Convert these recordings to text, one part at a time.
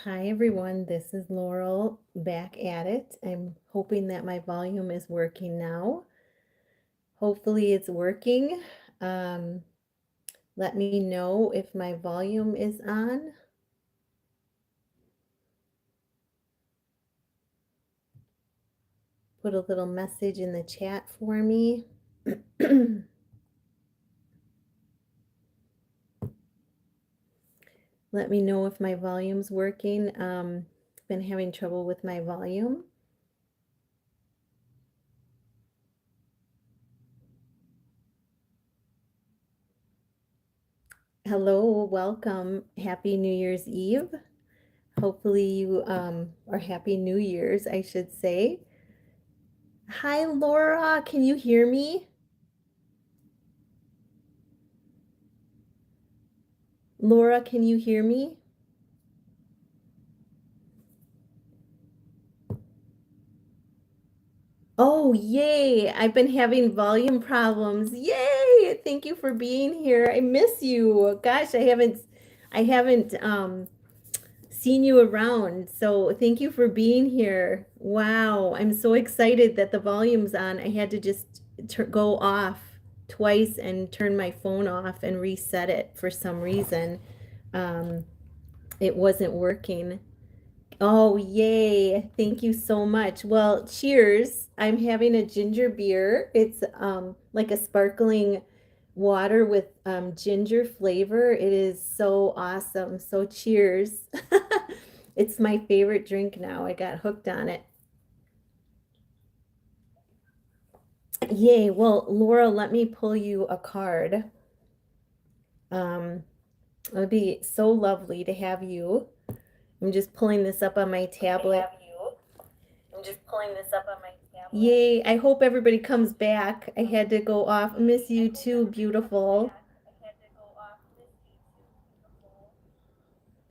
Hi everyone, this is Laurel back at it. I'm hoping that my volume is working now. Hopefully it's working. Um, Let me know if my volume is on. Put a little message in the chat for me. Let me know if my volume's working. Been having trouble with my volume. Hello, welcome. Happy New Year's Eve. Hopefully you are Happy New Year's, I should say. Hi, Laura. Can you hear me? Laura, can you hear me? Oh, yay. I've been having volume problems. Yay. Thank you for being here. I miss you. Gosh, I haven't seen you around. So thank you for being here. Wow. I'm so excited that the volume's on. I had to just go off twice and turn my phone off and reset it for some reason. Um, it wasn't working. Oh, yay. Thank you so much. Well, cheers. I'm having a ginger beer. It's like a sparkling water with ginger flavor. It is so awesome. So cheers. It's my favorite drink now. I got hooked on it. Yay. Well, Laura, let me pull you a card. Um, it would be so lovely to have you. I'm just pulling this up on my tablet. Yay, I hope everybody comes back. I had to go off. I miss you too, beautiful.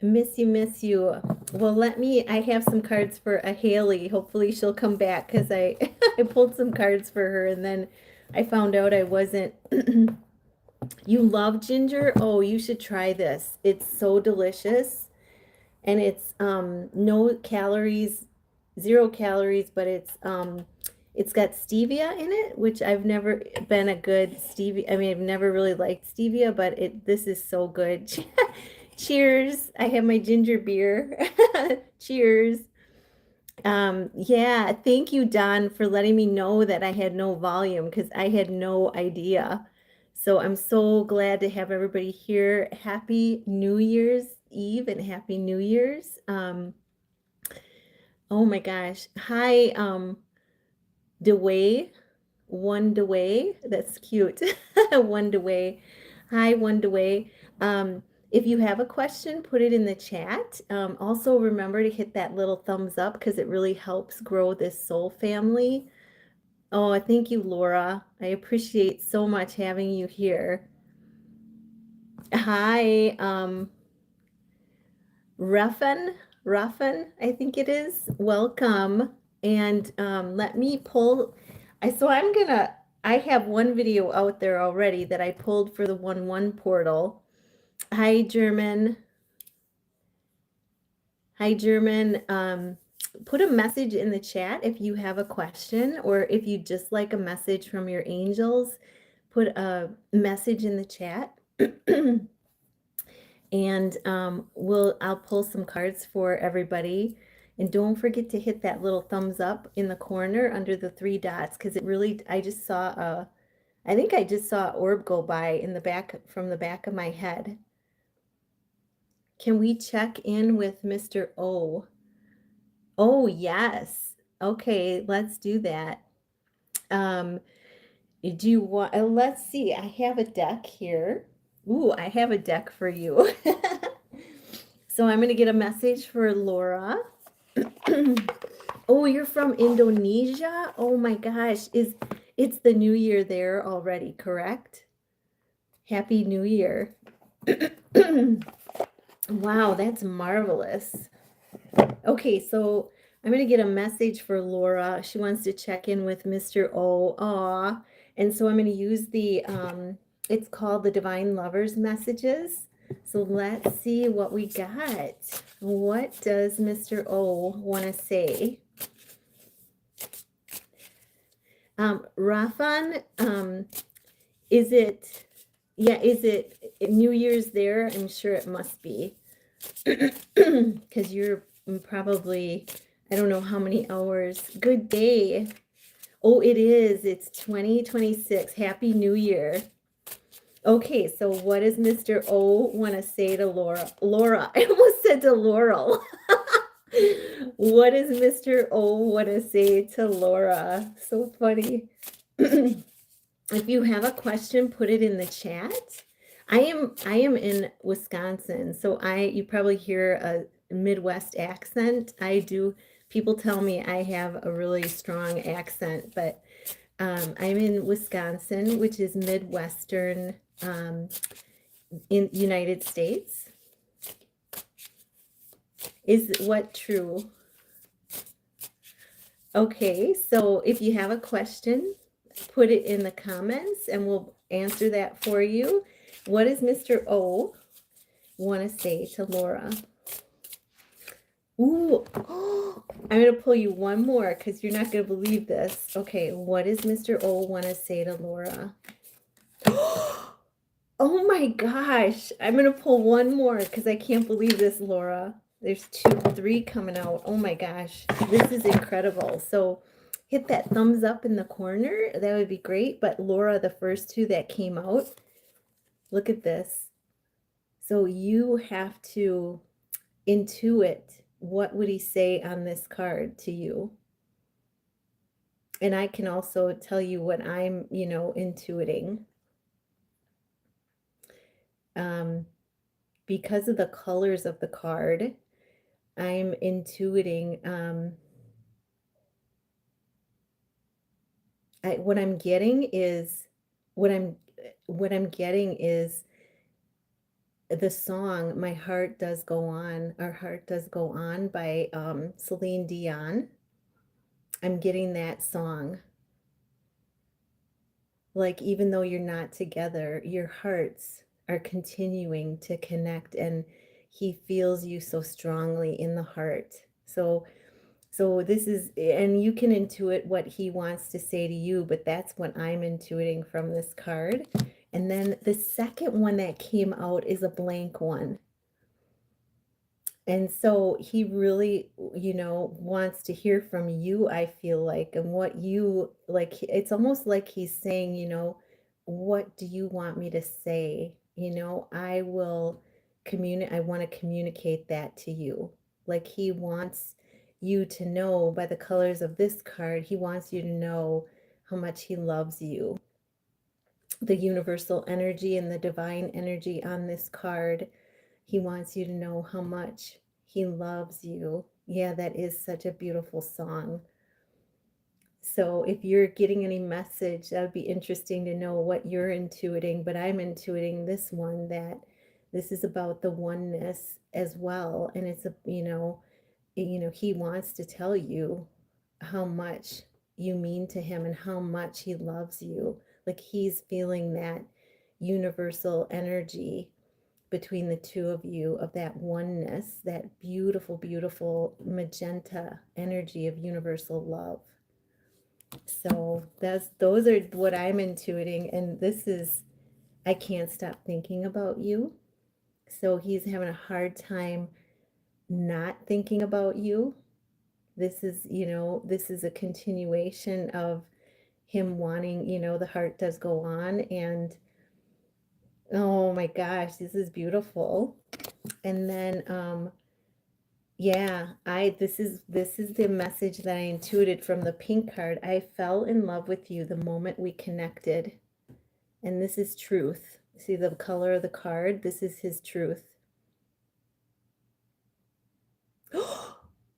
Miss you, miss you. Well, I have some cards for a Haley. Hopefully she'll come back because I I pulled some cards for her and then I found out I wasn't. You love ginger? Oh, you should try this. It's so delicious and it's no calories, 0 calories, but it's got stevia in it, which I've never been a good stevia. I mean, I've never really liked stevia, but this is so good. Cheers. I have my ginger beer. Cheers. Yeah, thank you, Don, for letting me know that I had no volume because I had no idea. So I'm so glad to have everybody here. Happy New Year's Eve and Happy New Year's. Oh my gosh. Hi, DeWay. One DeWay. That's cute. One DeWay. Hi, One DeWay. If you have a question, put it in the chat. Also, remember to hit that little thumbs up because it really helps grow this soul family. Oh, thank you, Laura. I appreciate so much having you here. Hi, Ruffin, I think it is. Welcome. And let me pull. I have one video out there already that I pulled for the 1-1 portal. Hi, German. Hi, German. Put a message in the chat if you have a question or if you just like a message from your angels. Put a message in the chat. And I'll pull some cards for everybody. And don't forget to hit that little thumbs up in the corner under the 3 dots because I just saw I think I just saw an orb go by in the back from the back of my head. Can we check in with Mr. O? Oh, yes. Okay, let's do that. Do you want, let's see, I have a deck here. Ooh, I have a deck for you. So I'm going to get a message for Laura. Oh, you're from Indonesia? Oh my gosh, it's the new year there already, correct? Happy New Year. Wow, that's marvelous. Okay, so I'm going to get a message for Laura. She wants to check in with Mr. O. Aw. And so I'm going to use it's called the Divine Lovers Messages. So let's see what we got. What does Mr. O want to say? Rafan, is it, yeah, is it New Year's there? I'm sure it must be. Because you're probably, I don't know how many hours. Good day. Oh, it is. It's 2026. Happy New Year. Okay, so what does Mr. O want to say to Laura? Laura, I almost said to Laurel. What does Mr. O want to say to Laura? So funny. If you have a question, put it in the chat. I am in Wisconsin, so you probably hear a Midwest accent. I do. People tell me I have a really strong accent, but I'm in Wisconsin, which is Midwestern in United States. Is what true? Okay, so if you have a question, put it in the comments and we'll answer that for you. What does Mr. O want to say to Laura? Ooh, I'm going to pull you one more because you're not going to believe this. Okay, what does Mr. O want to say to Laura? Oh my gosh, I'm going to pull one more because I can't believe this, Laura. There's 2, 3 coming out. Oh my gosh, this is incredible. So hit that thumbs up in the corner. That would be great. But Laura, the first 2 that came out, look at this. So you have to intuit what would he say on this card to you. And I can also tell you what I'm, intuiting. Because of the colors of the card, I'm intuiting what I'm getting is the song My Heart Does Go On, Our Heart Does Go On by Celine Dion. I'm getting that song. Like, even though you're not together, your hearts are continuing to connect, and he feels you so strongly in the heart. So this is, and you can intuit what he wants to say to you, but that's what I'm intuiting from this card. And then the second one that came out is a blank one. And so he really, wants to hear from you, I feel like, and what you like. It's almost like he's saying, what do you want me to say? I will I want to communicate that to you. Like, he wants you to know by the colors of this card, he wants you to know how much he loves you. The universal energy and the divine energy on this card, he wants you to know how much he loves you. Yeah, that is such a beautiful song. So if you're getting any message, that would be interesting to know what you're intuiting. But I'm intuiting this one, that this is about the oneness as well. And it's he wants to tell you how much you mean to him and how much he loves you. Like, he's feeling that universal energy between the two of you, of that oneness, that beautiful, beautiful magenta energy of universal love. So those are what I'm intuiting, and this is, I can't stop thinking about you. So he's having a hard time not thinking about you. This is a continuation of him wanting, the heart does go on. And oh my gosh, this is beautiful. And then yeah, this is the message that I intuited from the pink card. I fell in love with you the moment we connected. And this is truth. See the color of the card? This is his truth.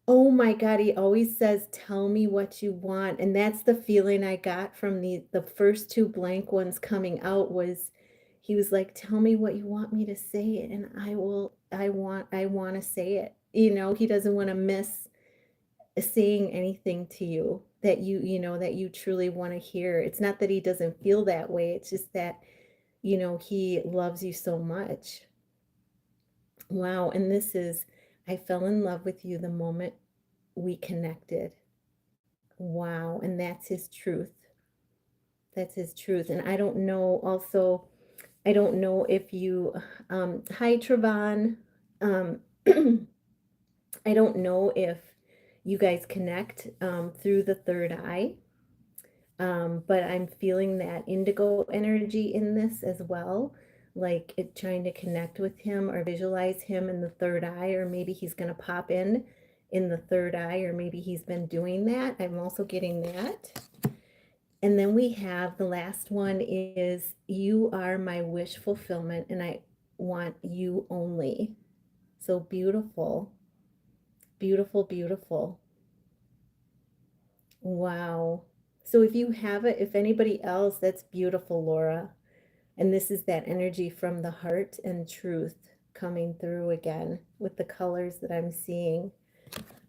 Oh my God, he always says, tell me what you want. And that's the feeling I got from the first 2 blank ones coming out. Was he was like, tell me what you want me to say, and I want to say it. He doesn't want to miss saying anything to you that that you truly want to hear. It's not that he doesn't feel that way. It's just that, he loves you so much. Wow. And this is, I fell in love with you the moment we connected. Wow. And that's his truth. That's his truth. And I don't know, also, I don't know if you, hi, Trevon. Um, I don't know if you guys connect through the third eye, but I'm feeling that indigo energy in this as well, like it trying to connect with him or visualize him in the third eye, or maybe he's going to pop in the third eye, or maybe he's been doing that. I'm also getting that. And then we have the last one is you are my wish fulfillment and I want you only. So beautiful, beautiful, beautiful. Wow. So if you have it, if anybody else, that's beautiful, Laura. And this is that energy from the heart and truth coming through again with the colors that I'm seeing.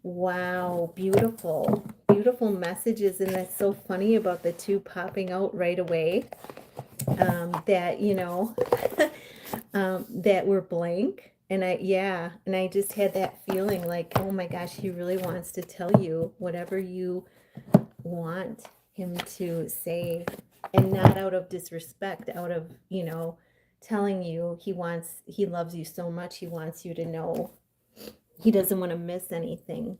Wow, beautiful, beautiful messages. And that's so funny about the two popping out right away. That, that were blank. And yeah, and I just had that feeling like, oh my gosh, he really wants to tell you whatever you want him to say, and not out of disrespect, out of, telling you he loves you so much, he wants you to know he doesn't want to miss anything.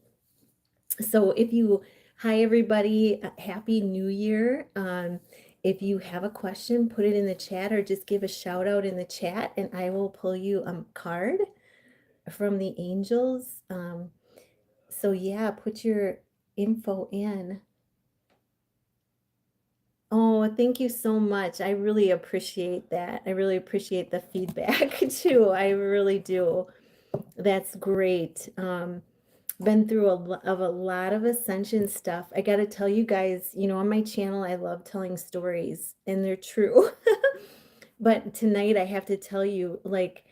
So hi everybody, happy new year. If you have a question, put it in the chat or just give a shout out in the chat and I will pull you a card from the angels. So yeah, put your info in. Oh, thank you so much. I really appreciate that. I really appreciate the feedback too. I really do. That's great. Been through a lot of ascension stuff. I got to tell you guys, on my channel, I love telling stories and they're true. But tonight I have to tell you, like,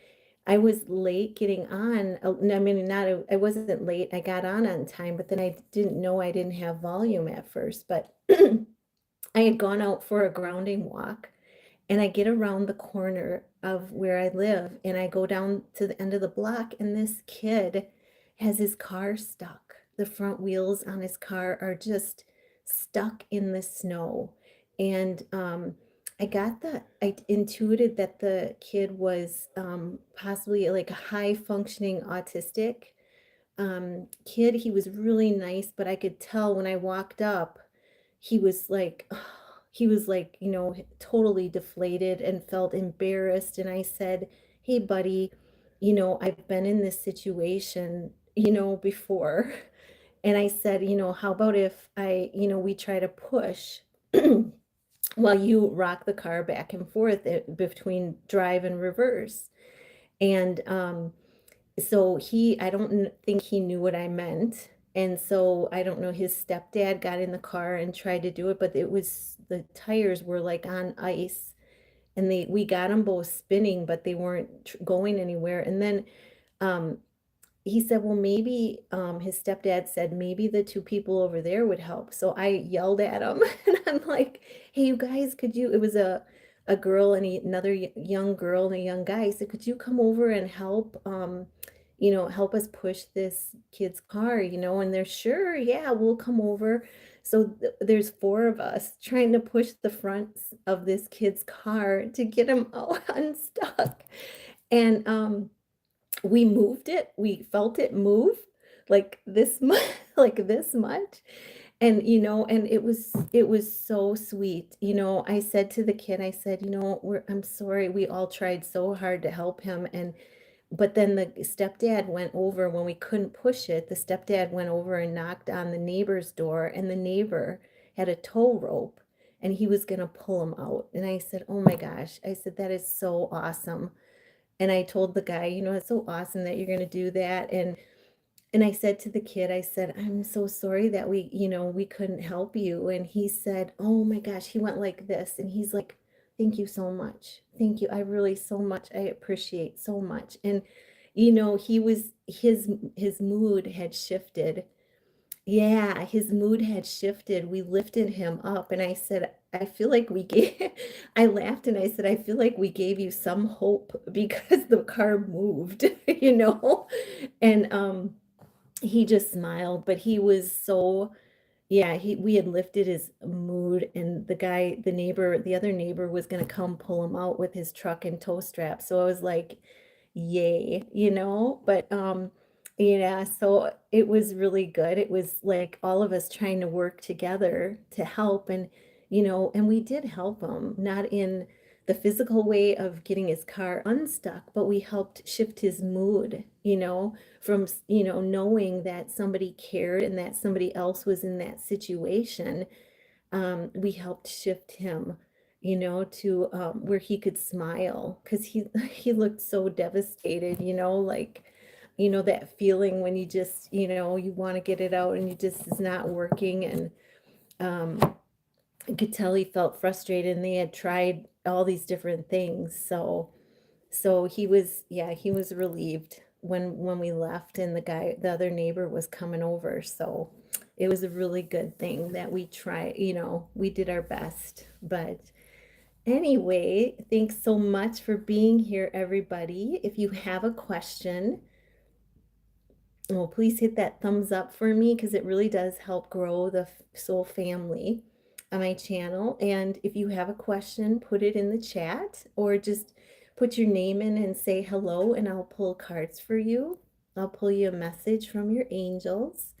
I was late getting on. No, I mean, not, I wasn't late. I got on time, but then I didn't know I didn't have volume at first. But I had gone out for a grounding walk and I get around the corner of where I live and I go down to the end of the block and this kid has his car stuck. The front wheels on his car are just stuck in the snow. And I intuited that the kid was possibly like a high functioning autistic kid. He was really nice, but I could tell when I walked up, he was like, he was like, totally deflated and felt embarrassed. And I said, hey, buddy, I've been in this situation, before. And I said, how about if we try to push while you rock the car back and forth between drive and reverse. And so I don't think he knew what I meant. And so I don't know, his stepdad got in the car and tried to do it, but the tires were like on ice and we got them both spinning, but they weren't going anywhere. And then um, he said, well, maybe his stepdad said maybe the two people over there would help. So I yelled at him and I'm like, hey, you guys, could you, it was a girl and another young girl and a young guy. I said, could you come over and help, help us push this kid's car, and they're sure, yeah, we'll come over. So there's four of us trying to push the front of this kid's car to get him all unstuck. And we moved it, we felt it move like this much, like this much. And and it was so sweet. I said to the kid, I said, I'm sorry, we all tried so hard to help him. And but then the stepdad went over when we couldn't push it. The stepdad went over and knocked on the neighbor's door, and the neighbor had a tow rope and he was going to pull him out. And I said, oh my gosh, I said, that is so awesome. And I told the guy, it's so awesome that you're going to do that. And I said to the kid, I said, I'm so sorry that we couldn't help you. And he said, oh my gosh, he went like this. And he's like, thank you so much. Thank you. I really so much. I appreciate so much. And, he was, his mood had shifted. Yeah, his mood had shifted. We lifted him up, and I said, I feel like we gave, I laughed and I said, I feel like we gave you some hope because the car moved, you know? And he just smiled, but he was so, yeah, we had lifted his mood, and the neighbor, the other neighbor was gonna come pull him out with his truck and tow strap. So I was like, yay, you know? But yeah, so it was really good. It was like all of us trying to work together to help, and and we did help him, not in the physical way of getting his car unstuck, but we helped shift his mood, from knowing that somebody cared and that somebody else was in that situation. We helped shift him, to where he could smile, because he he looked so devastated, like that feeling when you just you want to get it out and you just is not working. And I could tell he felt frustrated, and they had tried all these different things. So he was, yeah, he was relieved when we left, and the other neighbor was coming over. So it was a really good thing that we tried, we did our best. But anyway, thanks so much for being here, everybody. If you have a question, well, please hit that thumbs up for me, because it really does help grow the Soul family on my channel. And if you have a question, put it in the chat, or just put your name in and say hello, and I'll pull cards for you. I'll pull you a message from your angels.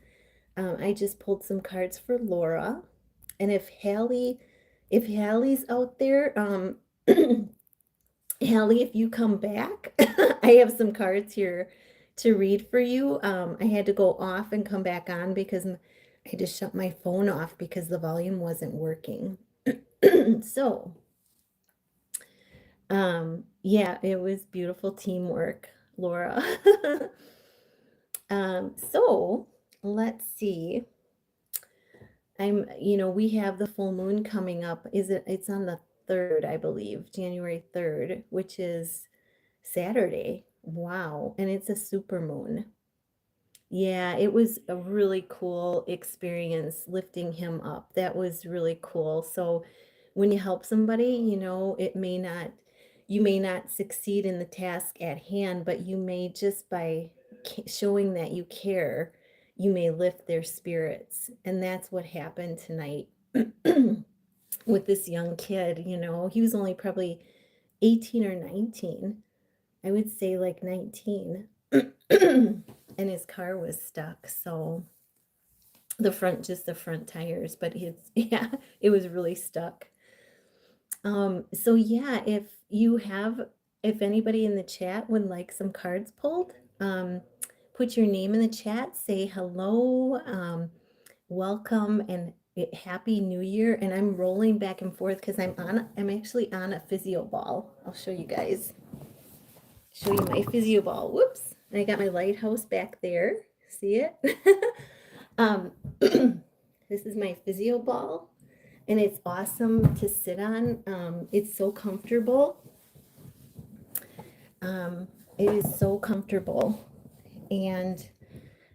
I just pulled some cards for Laura. And if Hallie's out there, Hallie, if you come back, I have some cards here to read for you. I had to go off and come back on because I just shut my phone off because the volume wasn't working. So, yeah, it was beautiful teamwork, Laura. So let's see. We have the full moon coming up. It's on the 3rd, I believe, January 3rd, which is Saturday. Wow. And it's a super moon. Yeah, it was a really cool experience lifting him up. That was really cool. So when you help somebody, you may not succeed in the task at hand, but you may, just by showing that you care, you may lift their spirits. And that's what happened tonight with this young kid. He was only probably 18 or 19. I would say like 19. And his car was stuck. So just the front tires, but yeah, it was really stuck. So yeah, if anybody in the chat would like some cards pulled, put your name in the chat, say hello, welcome, and happy new year. And I'm rolling back and forth because I'm actually on a physio ball. I'll show you guys. Show you my physio ball. Whoops. And I got my lighthouse back there. See it? This is my physio ball, and it's awesome to sit on. It's so comfortable. It is so comfortable, and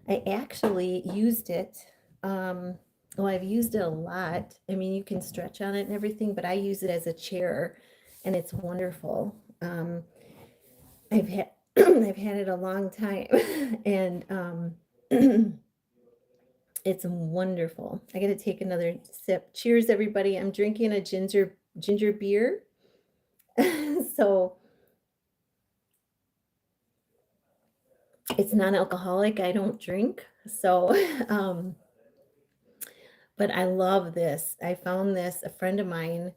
I actually used it. Well, I've used it a lot. I mean, you can stretch on it and everything, but I use it as a chair, and it's wonderful. I've had I've had it a long time, and it's wonderful. I got to take another sip. Cheers, everybody! I'm drinking a ginger beer, so it's non-alcoholic. I don't drink, so but I love this. I found this. A friend of mine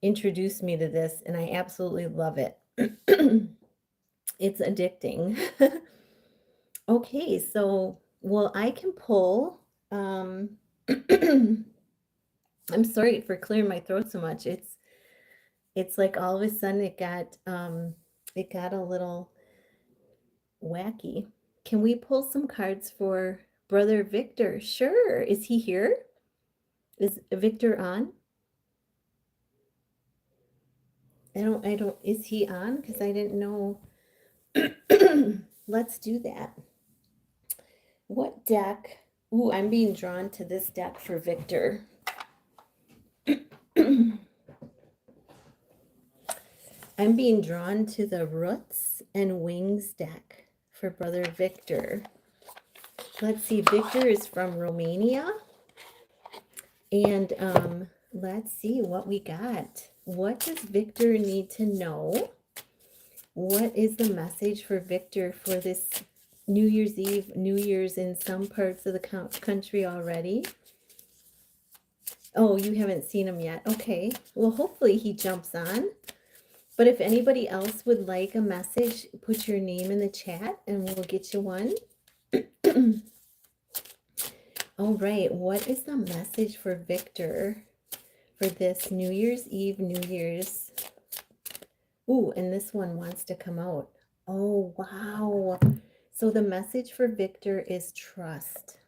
introduced me to this, and I absolutely love it. It's addicting. Okay, so, well, I can pull. I'm sorry for clearing my throat so much. It's like all of a sudden it got a little wacky. Can we pull some cards for Brother Victor? Sure. Is he here? Is Victor on? Is he on? Because I didn't know. Let's do that. What deck Ooh, I'm being drawn to this deck for Victor. I'm being drawn to the Roots and Wings deck for Brother Victor. Let's see, Victor is from Romania. And let's see what we got. What does Victor need to know? What is the message for Victor for this New Year's Eve, New Year's in some parts of the country already? Oh, you haven't seen him yet. Okay. Well, hopefully he jumps on. But if anybody else would like a message, put your name in the chat and we'll get you one. All right. What is the message for Victor for this New Year's Eve, New Year's? Ooh, and this one wants to come out. Oh, wow. So the message for Victor is trust.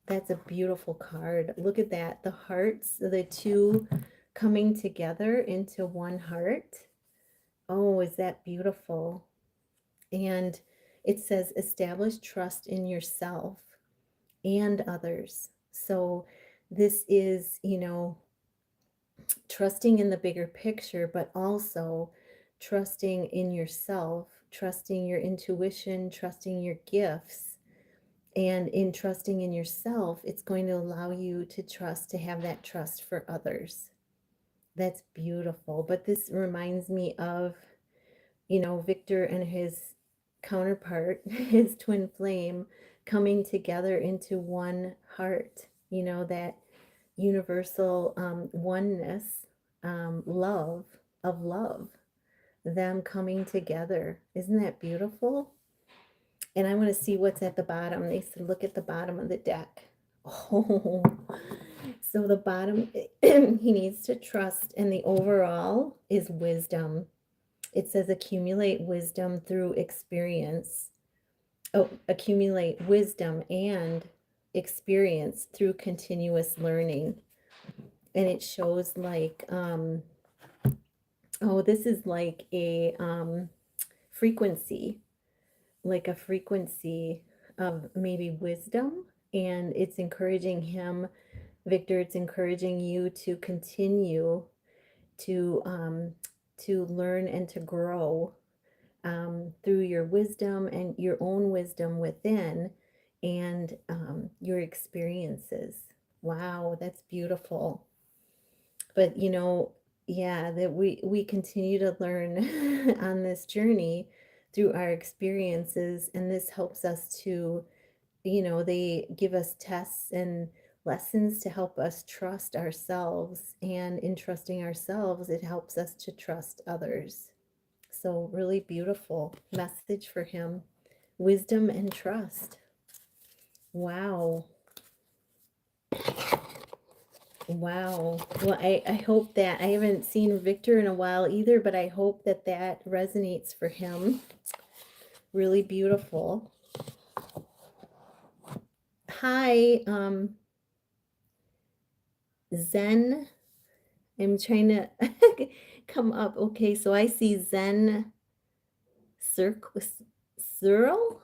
That's a beautiful card. Look at that. The hearts, the two coming together into one heart. Oh, is that beautiful? And it says establish trust in yourself and others. So this is, trusting in the bigger picture, but also trusting in yourself, trusting your intuition, trusting your gifts. And in trusting in yourself, it's going to allow you to trust, to have that trust for others. That's beautiful. But this reminds me of, Victor and his counterpart, his twin flame, coming together into one heart, that universal oneness, love of love, them coming together. Isn't that beautiful? And I want to see what's at the bottom. They said, look at the bottom of the deck. Oh, so the bottom, he needs to trust, and the overall is wisdom. It says accumulate wisdom through experience. Oh, accumulate wisdom and experience through continuous learning. And it shows like, this is like a frequency, like a frequency of maybe wisdom. And it's encouraging him, Victor, it's encouraging you to continue to learn and to grow through your wisdom and your own wisdom within, and your experiences. Wow, that's beautiful. But yeah, that we continue to learn on this journey through our experiences, and this helps us to, they give us tests and lessons to help us trust ourselves, and in trusting ourselves, it helps us to trust others. So really beautiful message for him. Wisdom and trust. Wow. Wow. Well, I hope that, I haven't seen Victor in a while either, but I hope that that resonates for him. Really beautiful. Hi, Zen. I'm trying to come up. Okay, so I see Zen Cyril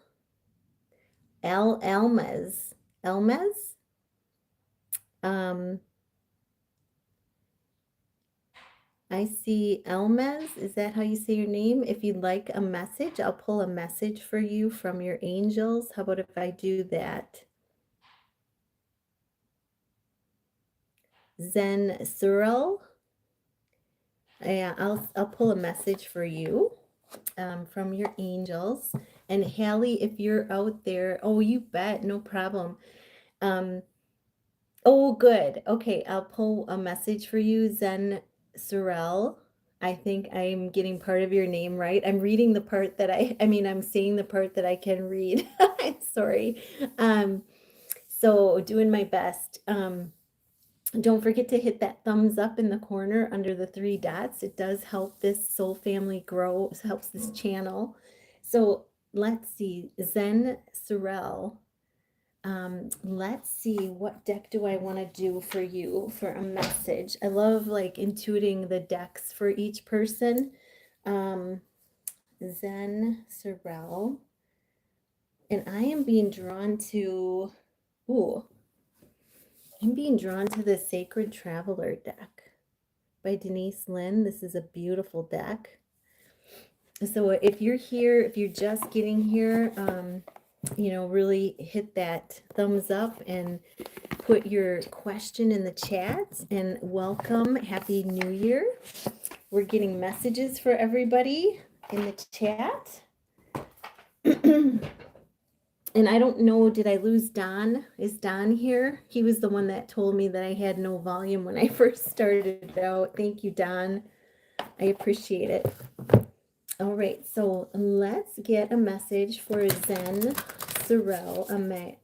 Elmez. Elmez. I see Elmez. Is that how you say your name? If you'd like a message, I'll pull a message for you from your angels. How about if I do that? Zen Cyril. Yeah, I'll pull a message for you from your angels. And Hallie, if you're out there, oh, you bet, no problem. Oh, good. Okay, I'll pull a message for you, Zen Sorel. I think I'm getting part of your name right. I'm reading the part that I'm saying the part that I can read. Sorry. So doing my best. Don't forget to hit that thumbs up in the corner under the three dots. It does help this soul family grow. It helps this channel. So let's see, Zen Sorel. Let's see, what deck do I want to do for you for a message? I love like intuiting the decks for each person. Zen Sorel. And I am being drawn to, Ooh, I'm being drawn to the Sacred Traveler deck by Denise Lynn. This is a beautiful deck. So if you're here, if you're just getting here, really hit that thumbs up and put your question in the chat, and welcome. Happy New Year. We're getting messages for everybody in the chat. And I don't know, did I lose Don? Is Don here? He was the one that told me that I had no volume when I first started out. Thank you, Don. I appreciate it. All right, so let's get a message for Zen Sorel Almez.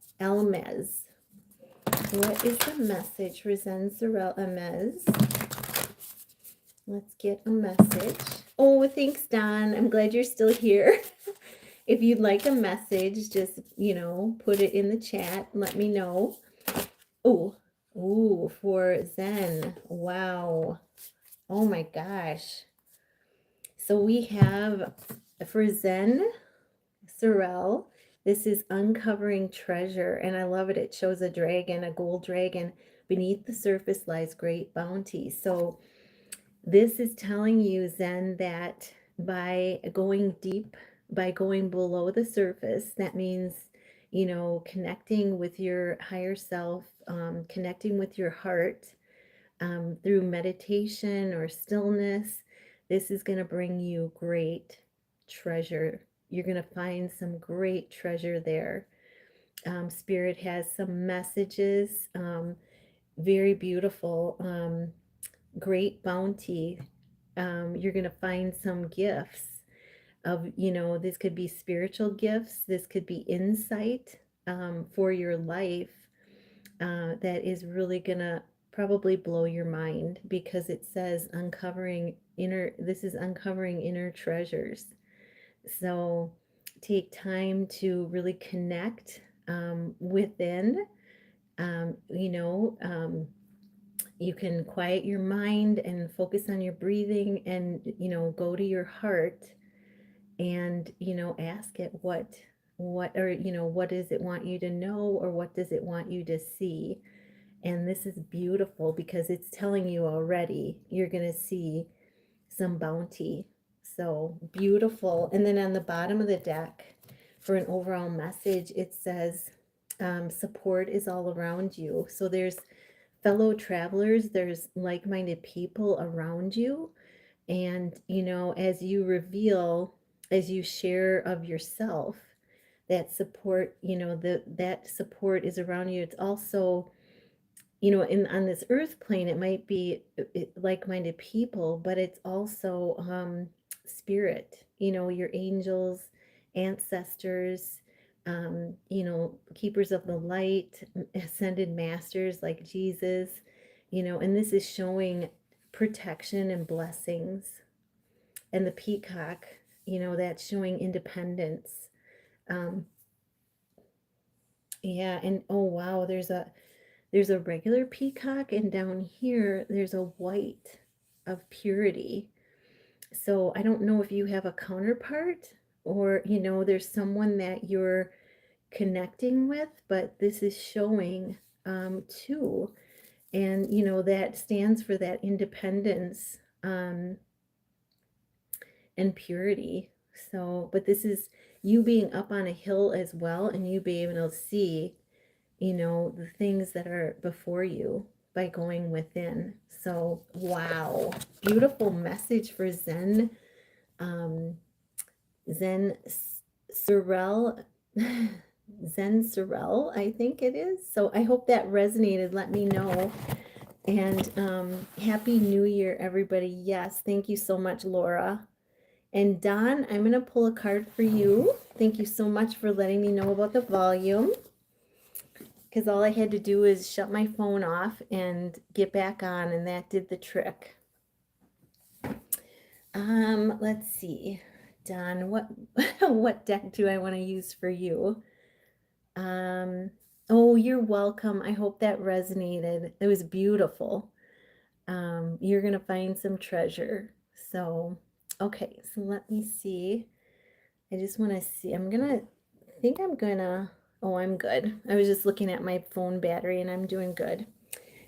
What is the message for Zen Sorel Almez? Let's get a message. Oh, thanks, Don. I'm glad you're still here. If you'd like a message, just, put it in the chat. Let me know. Oh, for Zen. Wow. Oh my gosh. So we have for Zen Sorel, this is uncovering treasure, and I love it. It shows a dragon, a gold dragon. Beneath the surface lies great bounty. So this is telling you, Zen, that by going deep, by going below the surface, that means, connecting with your higher self, connecting with your heart through meditation or stillness. This is going to bring you great treasure. You're going to find some great treasure there. Spirit has some messages, very beautiful, great bounty. You're going to find some gifts of, this could be spiritual gifts. This could be insight for your life that is really going to probably blow your mind, because it says this is uncovering inner treasures. So take time to really connect within. You can quiet your mind and focus on your breathing, and go to your heart and ask it what or what does it want you to know, or what does it want you to see. And this is beautiful because it's telling you already you're going to see some bounty. So beautiful. And then on the bottom of the deck, for an overall message, it says support is all around you. So there's fellow travelers, there's like-minded people around you. And, as you reveal, as you share of yourself, that support, that support is around you. It's also, on this earth plane, it might be like-minded people, but it's also spirit, your angels, ancestors, keepers of the light, ascended masters like Jesus, and this is showing protection and blessings. And the peacock, that's showing independence. Yeah, and oh wow, there's a regular peacock, and down here there's a white of purity. So I don't know if you have a counterpart, or there's someone that you're connecting with, but this is showing too. And that stands for that independence and purity. So, but this is you being up on a hill as well, and you being able to see the things that are before you by going within. So, wow, beautiful message for Zen. Zen Sorel, Zen Sorel, I think it is. So I hope that resonated. Let me know. And Happy New Year, everybody. Yes, thank you so much, Laura. And Don, I'm going to pull a card for you. Thank you so much for letting me know about the volume, because all I had to do is shut my phone off and get back on, and that did the trick. Let's see. Don, what deck do I want to use for you? Oh, you're welcome. I hope that resonated. It was beautiful. You're going to find some treasure. So, okay, so let me see. I just want to see. I think I'm going to Oh, I'm good. I was just looking at my phone battery and I'm doing good.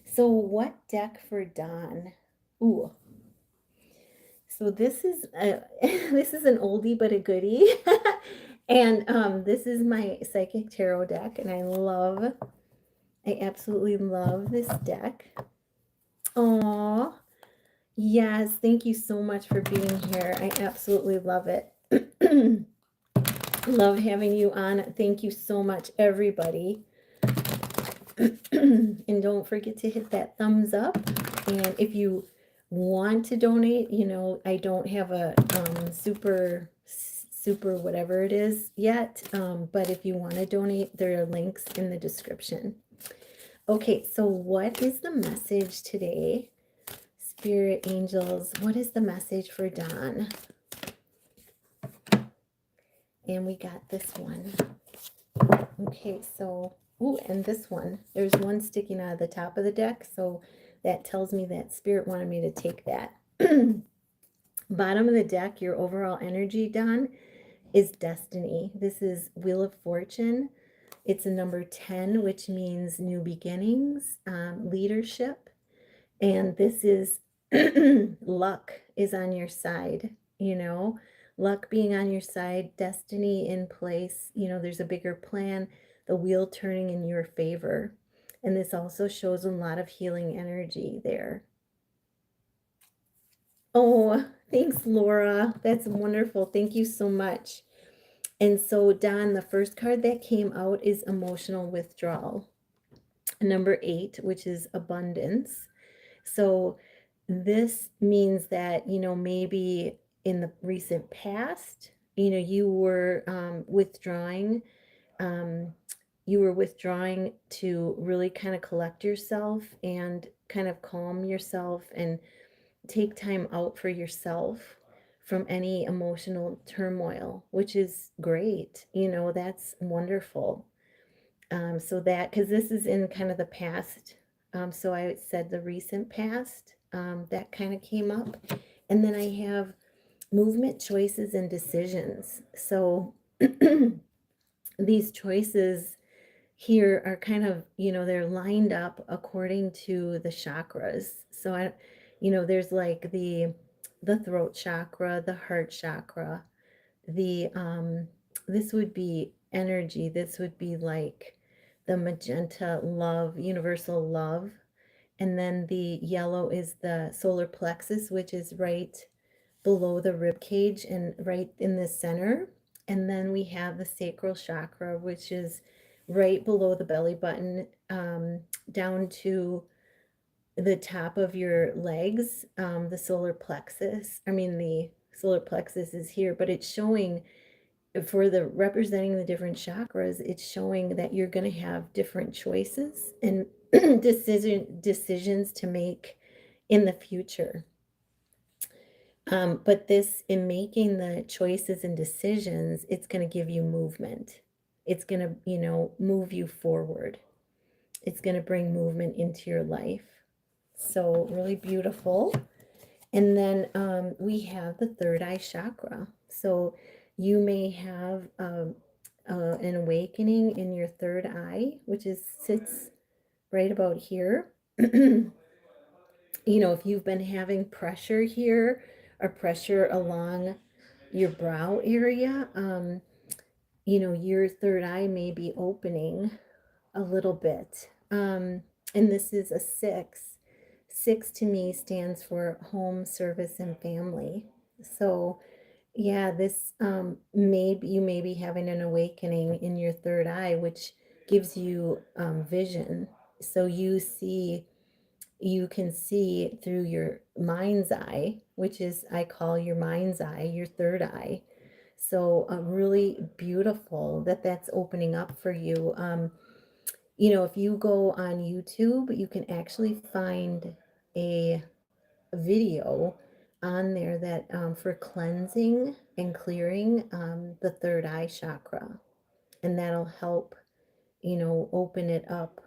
So, what deck for Dawn? Ooh, so this is a this is an oldie but a goodie. And this is my Psychic Tarot deck, and I absolutely love this deck. Aw, yes, thank you so much for being here. I absolutely love it. Love having you on. Thank you so much, everybody. And don't forget to hit that thumbs up. And if you want to donate, I don't have a super whatever it is yet. But if you want to donate, there are links in the description. Okay, so what is the message today? Spirit angels, what is the message for Dawn? And we got this one. Okay, so, ooh, and this one. There's one sticking out of the top of the deck, so that tells me that Spirit wanted me to take that. Bottom of the deck, your overall energy, Dawn, is destiny. This is Wheel of Fortune. It's a number 10, which means new beginnings, leadership. And this is luck is on your side, luck being on your side, destiny in place. There's a bigger plan, the wheel turning in your favor. And this also shows a lot of healing energy there. Oh, thanks, Laura. That's wonderful. Thank you so much. And so, Don, the first card that came out is emotional withdrawal. Number 8, which is abundance. So this means that, maybe in the recent past, you were withdrawing. You were withdrawing to really kind of collect yourself and kind of calm yourself and take time out for yourself from any emotional turmoil, which is great. That's wonderful. So that, because this is in kind of the past, so I said the recent past, that kind of came up. And then I have movement, choices, and decisions. So these choices here are kind of, they're lined up according to the chakras. So there's like the throat chakra, the heart chakra, the this would be energy. This would be like the magenta, love, universal love. And then the yellow is the solar plexus, which is right below the rib cage and right in the center. And then we have the sacral chakra, which is right below the belly button, down to the top of your legs. The solar plexus is here, but it's showing for the representing the different chakras, it's showing that you're going to have different choices and decisions to make in the future. But this, in making the choices and decisions, it's going to give you movement. It's going to, move you forward. It's going to bring movement into your life. So really beautiful. And then we have the third eye chakra. So you may have an awakening in your third eye, which sits right about here. If you've been having pressure here or pressure along your brow area, your third eye may be opening a little bit. And this is a 6. 6 to me stands for home, service, and family. So yeah, this you may be having an awakening in your third eye, which gives you vision. So you can see through your mind's eye, which is, I call your mind's eye, your third eye. So really beautiful that's opening up for you. If you go on YouTube, you can actually find a video on there that for cleansing and clearing the third eye chakra, and that'll help open it up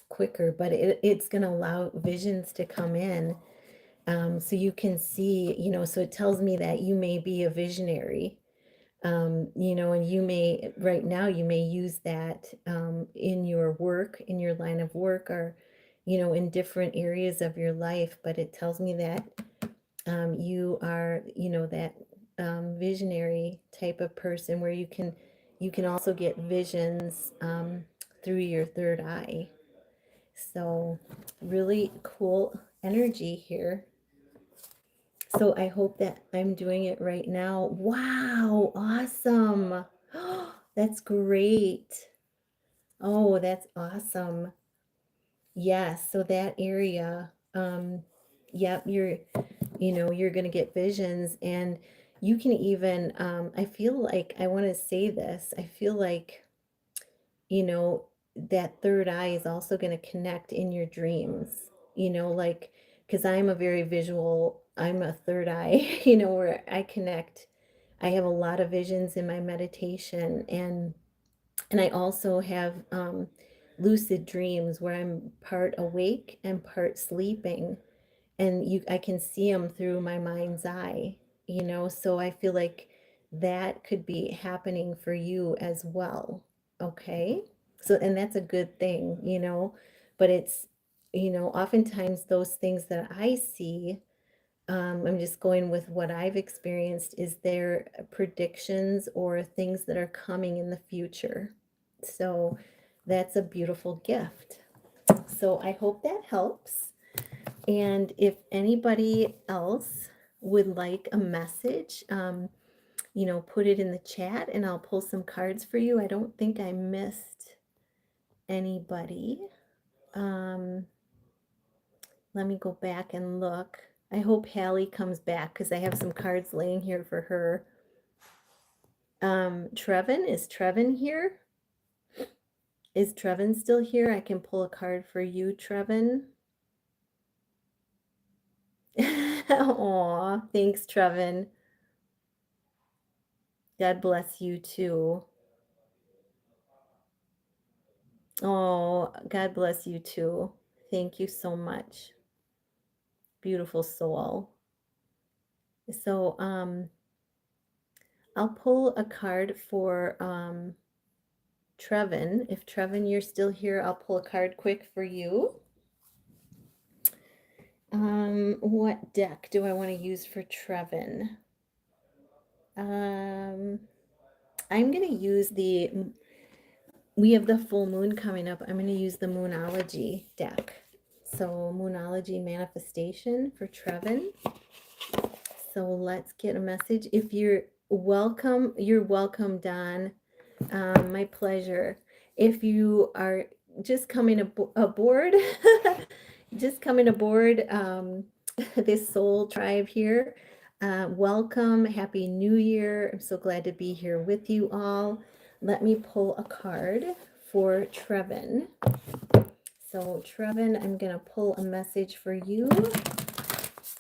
quicker. But it's going to allow visions to come in, so you can see, so it tells me that you may be a visionary, And you may, right now, you may use that in your work, in your line of work, or, in different areas of your life. But it tells me that you are, that visionary type of person where you can also get visions through your third eye. So really cool energy here. So I hope that I'm doing it right now. Wow, awesome. That's great. Oh, that's awesome. Yes, so that area, yep, you're going to get visions, and you can even, I feel like I want to say this. I feel like, you know, that third eye is also going to connect in your dreams, like, because I'm a third eye, where I connect. I have a lot of visions in my meditation, and I also have lucid dreams where I'm part awake and part sleeping, and I can see them through my mind's eye, so I feel like that could be happening for you as well. Okay, so, and that's a good thing, but it's, oftentimes those things that I see, I'm just going with what I've experienced, is their predictions or things that are coming in the future. So that's a beautiful gift. So I hope that helps. And if anybody else would like a message, put it in the chat and I'll pull some cards for you. I don't think I missed anybody. Um, Let me go back and look. I hope Hallie comes back because I have some cards laying here for her. Trevin, is Trevin here? Is Trevin still here? I can pull a card for you, Trevin. Aw, thanks, Trevin. God bless you too. Oh, God bless you too. Thank you so much. Beautiful soul. So, I'll pull a card for Trevin. If Trevin, you're still here, I'll pull a card quick for you. What deck do I want to use for Trevin? I'm going to use we have the full moon coming up. I'm going to use the Moonology deck. So Moonology Manifestation for Trevin. So let's get a message. If you're welcome, Don. My pleasure. If you are just coming aboard, just coming aboard this soul tribe here, welcome. Happy New Year. I'm so glad to be here with you all. Let me pull a card for Trevin. So Trevin, I'm going to pull a message for you.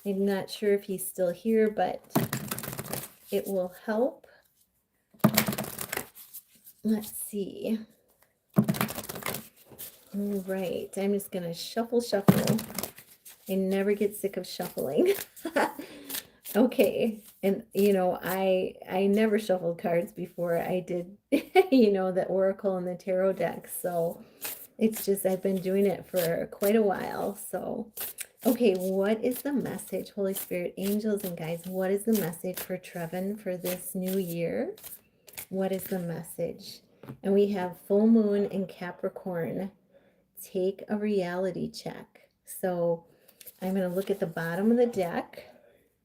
I'm not sure if he's still here, but it will help. Let's see. All right, I'm just going to shuffle. I never get sick of shuffling. Okay, and I never shuffled cards before I did, the Oracle and the Tarot decks. So it's just, I've been doing it for quite a while. So, okay, what is the message, Holy Spirit, angels, and guides? What is the message for Trevin for this new year? What is the message? And we have full moon in Capricorn. Take a reality check. So I'm going to look at the bottom of the deck.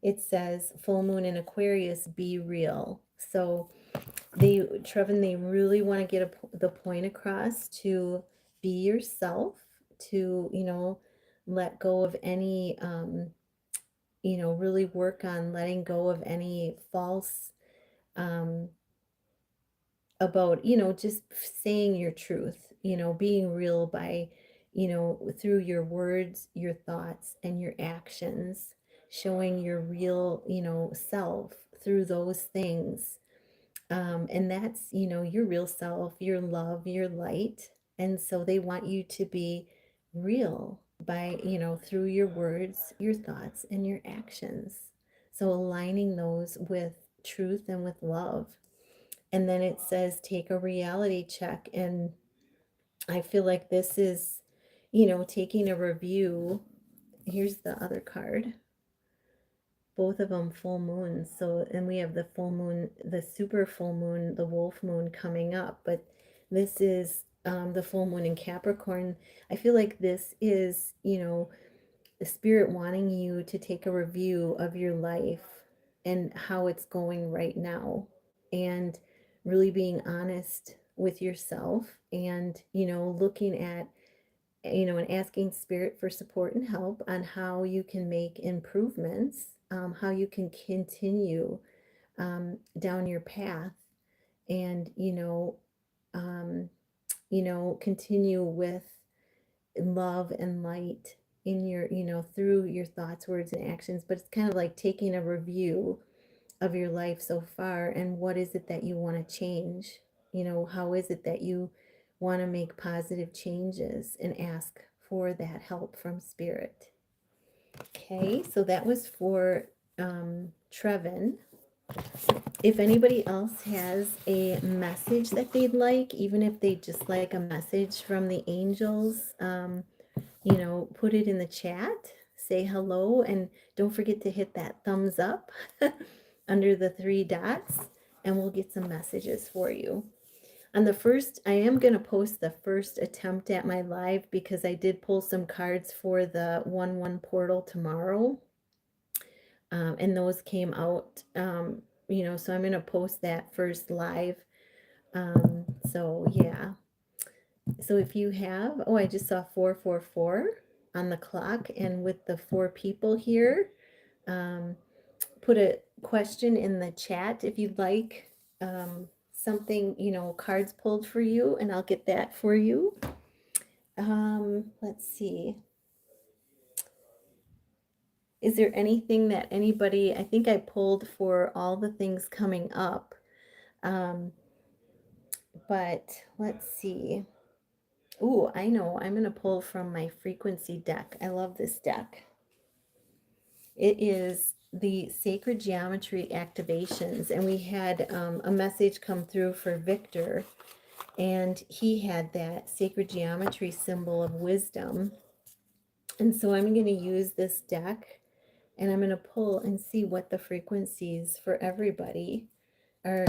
It says full moon in Aquarius, be real. So Trevin, they really want to get the point across to be yourself, to, let go of any, really work on letting go of any false, about, just saying your truth, being real by, through your words, your thoughts, and your actions, showing your real, self through those things. And that's, your real self, your love, your light. And so they want you to be real by, through your words, your thoughts, and your actions. So aligning those with truth and with love. And then it says take a reality check. And I feel like this is, taking a review. Here's the other card. Both of them full moons. So, and we have the full moon, the super full moon, the wolf moon coming up. But this is the full moon in Capricorn. I feel like this is, the spirit wanting you to take a review of your life and how it's going right now, and really being honest with yourself, and looking at, and asking spirit for support and help on how you can make improvements, how you can continue down your path, and um, continue with love and light in your, through your thoughts, words, and actions. But it's kind of like taking a review of your life so far, and what is it that you want to change. How is it that you want to make positive changes, and ask for that help from spirit. Okay, so that was for Trevin. If anybody else has a message that they'd like, even if they just like a message from the angels, put it in the chat, say hello, and don't forget to hit that thumbs up under the three dots, and we'll get some messages for you. On the first, I am going to post the first attempt at my live, because I did pull some cards for the 1/1 portal tomorrow. And those came out, so I'm going to post that first live. So yeah. So if you have, oh, I just saw 444 on the clock, and with the 4 people here, put a question in the chat if you'd like something, cards pulled for you, and I'll get that for you. Let's see. Is there anything that anybody, I think I pulled for all the things coming up. But let's see. Ooh, I know. I'm going to pull from my frequency deck. I love this deck. It is the Sacred Geometry Activations. And we had a message come through for Victor. And he had that Sacred Geometry symbol of wisdom. And so I'm going to use this deck, and I'm going to pull and see what the frequencies for everybody are,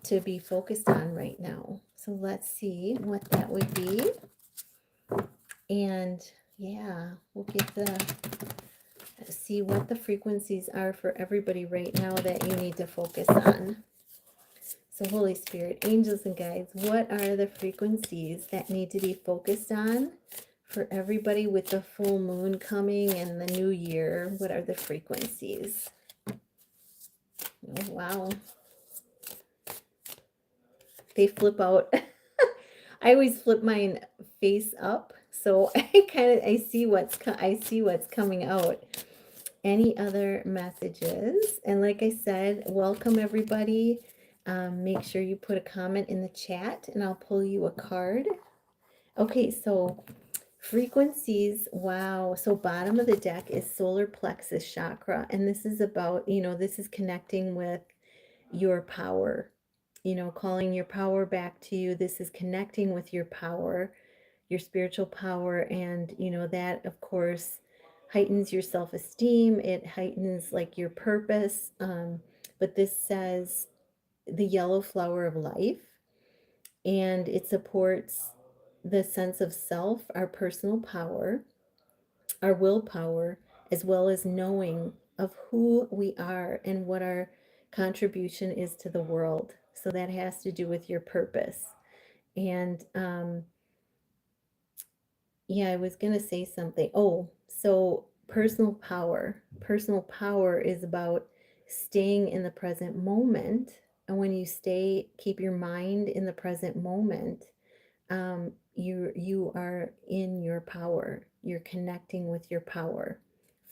to be focused on right now. So let's see what that would be. And yeah, we'll get see what the frequencies are for everybody right now that you need to focus on. So Holy Spirit, angels and guides, what are the frequencies that need to be focused on for everybody with the full moon coming and the new year? What are the frequencies? Oh, wow. They flip out. I always flip mine face up, so I see what's coming out. Any other messages? And like I said, welcome everybody. Make sure you put a comment in the chat, and I'll pull you a card. Okay, so frequencies. Wow. So bottom of the deck is solar plexus chakra, and this is about, this is connecting with your power. Calling your power back to you. This is connecting with your power, your spiritual power, and that of course heightens your self-esteem. It heightens like your purpose. But this says the yellow flower of life, and it supports the sense of self, our personal power, our willpower, as well as knowing of who we are and what our contribution is to the world. So that has to do with your purpose. And yeah, I was going to say something. Oh, so personal power. Personal power is about staying in the present moment. And when you keep your mind in the present moment, you are in your power. You're connecting with your power.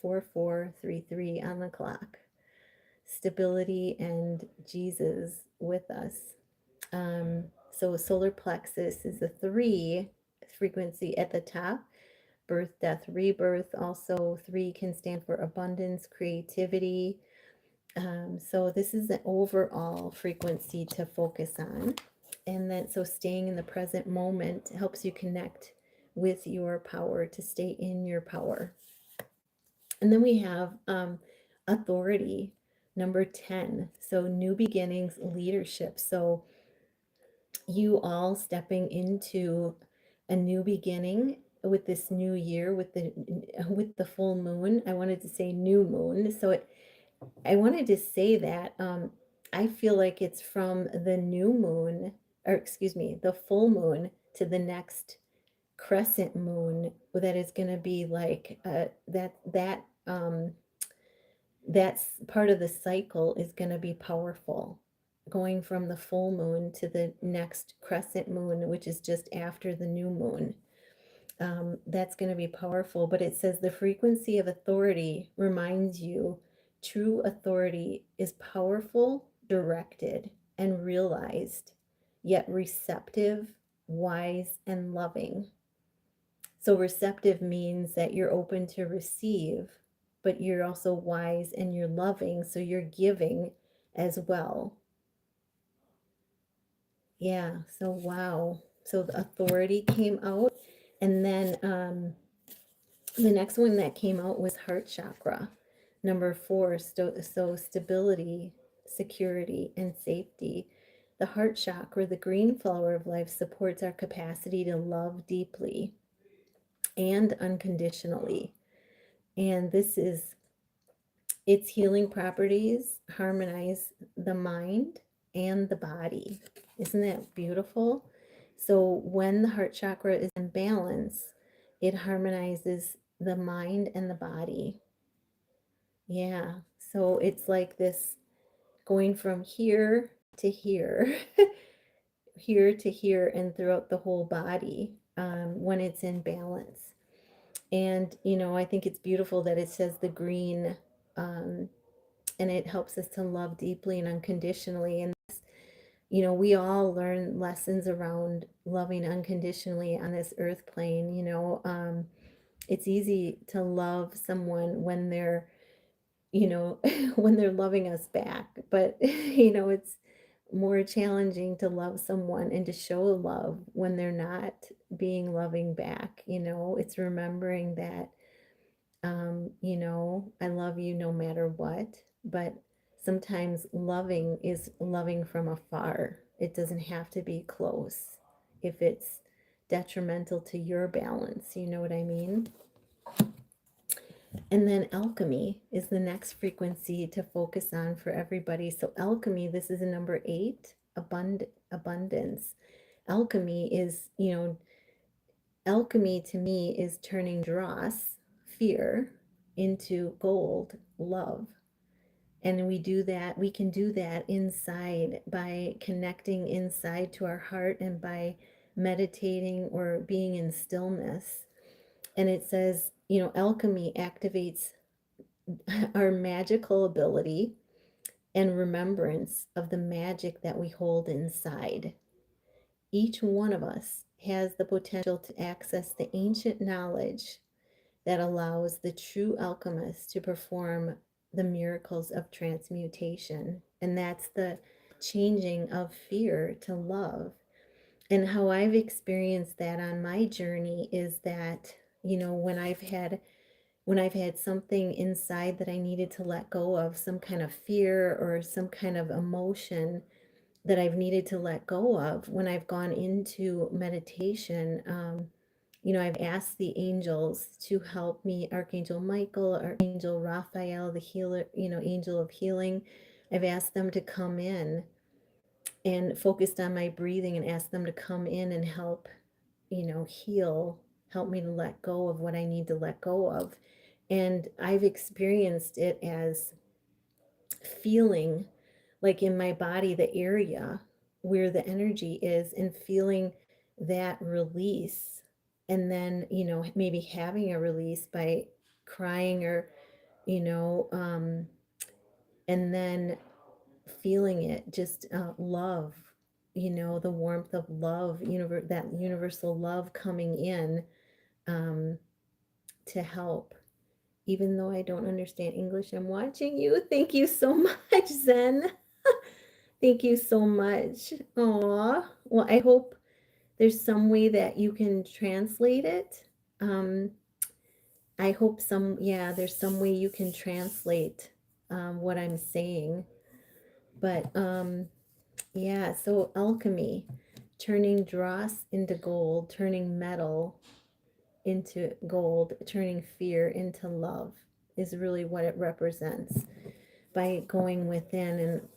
4433 on the clock. Stability and Jesus with us. So solar plexus is a 3 frequency at the top. Birth, death, rebirth. Also 3 can stand for abundance, creativity. So this is the overall frequency to focus on. And then, so staying in the present moment helps you connect with your power, to stay in your power. And then we have authority, number 10. So new beginnings, leadership. So you all stepping into a new beginning with this new year, with the full moon. I wanted to say new moon. I wanted to say that I feel like it's from the new moon, or excuse me, the full moon to the next crescent moon, that is going to be like that's part of the cycle is going to be powerful, going from the full moon to the next crescent moon, which is just after the new moon. That's going to be powerful. But it says the frequency of authority reminds you true authority is powerful, directed, and realized, yet receptive, wise, and loving. So, receptive means that you're open to receive, but you're also wise and you're loving. So, you're giving as well. Yeah. So, wow. So, the authority came out. And then the next one that came out was heart chakra, number 4. So stability, security, and safety. The heart chakra, the green flower of life, supports our capacity to love deeply and unconditionally. And its healing properties harmonize the mind and the body. Isn't that beautiful? So when the heart chakra is in balance, it harmonizes the mind and the body. Yeah. So it's like this, going from here to here, here to here, and throughout the whole body, when it's in balance. And, I think it's beautiful that it says the green, um, and it helps us to love deeply and unconditionally. And, we all learn lessons around loving unconditionally on this earth plane. It's easy to love someone when they're, when they're loving us back. But, it's more challenging to love someone and to show love when they're not being loving back. It's remembering that, I love you no matter what, but sometimes loving is loving from afar. It doesn't have to be close if it's detrimental to your balance. You know what I mean? And then alchemy is the next frequency to focus on for everybody. So alchemy, this is a number 8, abundance. Alchemy is, alchemy to me is turning dross, fear, into gold, love. And we can do that inside by connecting inside to our heart and by meditating or being in stillness. And it says, alchemy activates our magical ability and remembrance of the magic that we hold inside. Each one of us has the potential to access the ancient knowledge that allows the true alchemist to perform the miracles of transmutation. And that's the changing of fear to love. And how I've experienced that on my journey is that, when I've had something inside that I needed to let go of, some kind of fear or some kind of emotion that I've needed to let go of, when I've gone into meditation, I've asked the angels to help me, Archangel Michael, Archangel Raphael, the healer, angel of healing. I've asked them to come in and focused on my breathing and asked them to come in and help, heal, help me to let go of what I need to let go of. And I've experienced it as feeling like in my body, the area where the energy is, and feeling that release. And then, maybe having a release by crying or, you know, um, and then feeling it, just love, the warmth of love, that universal love coming in, um, to help. Even though I don't understand English, I'm watching you. Thank you so much, Zen. Thank you so much. Aw. Well, I hope there's some way that you can translate it. Um, I hope yeah, there's some way you can translate what I'm saying. But yeah, so alchemy, turning dross into gold, turning metal into gold, turning fear into love is really what it represents by going within. And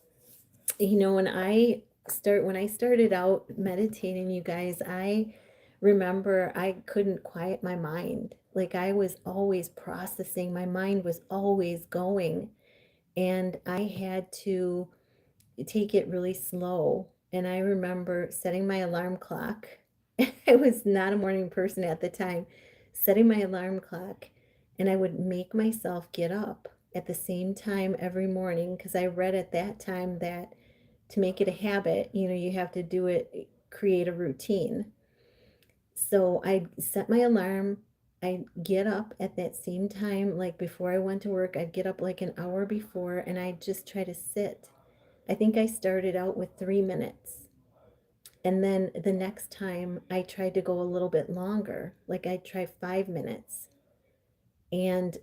when I started out meditating, you guys, I remember I couldn't quiet my mind. Like I was always processing, my mind was always going, and I had to take it really slow. And I remember setting my alarm clock. I was not a morning person at the time, setting my alarm clock, and I would make myself get up at the same time every morning because I read at that time that to make it a habit, you have to do it, create a routine. So I set my alarm. I'd get up at that same time, like before I went to work, I'd get up like an hour before and I'd just try to sit. I think I started out with 3 minutes. And then the next time I tried to go a little bit longer, like I'd try 5 minutes. And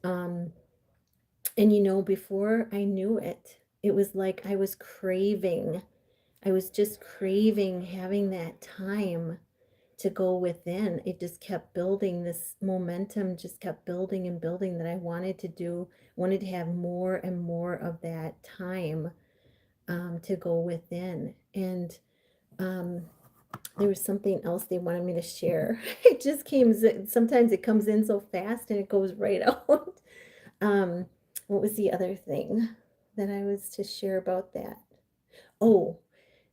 before I knew it, it was like I was just craving having that time to go within. It just kept building, this momentum just kept building and building, that I wanted to have more and more of that time to go within. And um, there was something else they wanted me to share. It just came, sometimes it comes in so fast and it goes right out. Um, what was the other thing that I was to share about that? Oh,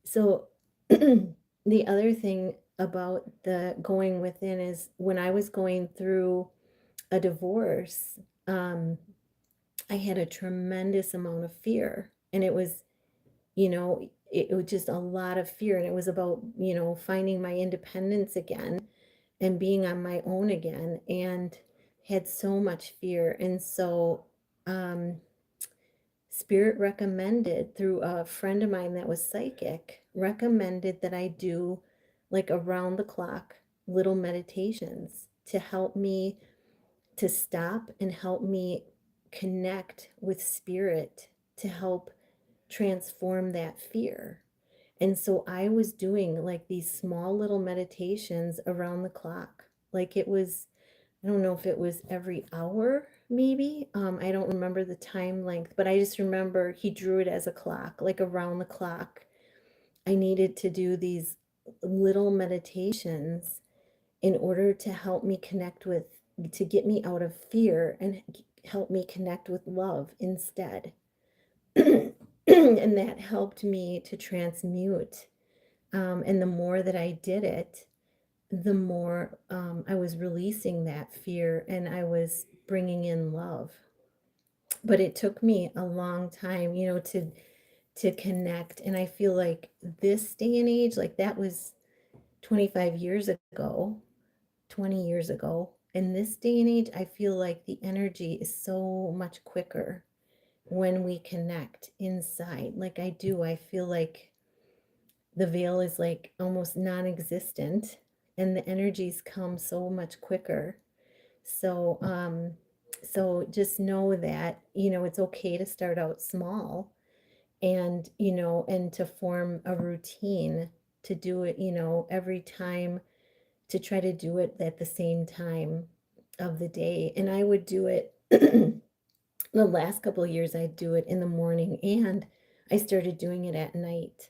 so the other thing about the going within is when I was going through a divorce, I had a tremendous amount of fear. And it was just a lot of fear. And it was about, finding my independence again and being on my own again, and had so much fear. And so, um, Spirit recommended, through a friend of mine that was psychic, recommended that I do like around the clock little meditations to help me to stop and help me connect with spirit, to help transform that fear. And so I was doing like these small little meditations around the clock. Like it was, I don't know if it was every hour, maybe. I don't remember the time length, but I just remember he drew it as a clock, like around the clock. I needed to do these little meditations in order to help me to get me out of fear and help me connect with love instead. And that helped me to transmute. And the more that I did it, the more I was releasing that fear and I was bringing in love. But it took me a long time, to connect. And I feel like this day and age, like that was 25 years ago, 20 years ago. In this day and age, I feel like the energy is so much quicker when we connect inside. Like I do, I feel like the veil is like almost non-existent and the energies come so much quicker. So so just know that, it's okay to start out small, and and to form a routine to do it, every time, to try to do it at the same time of the day. And I would do it the last couple of years, I'd do it in the morning, and I started doing it at night,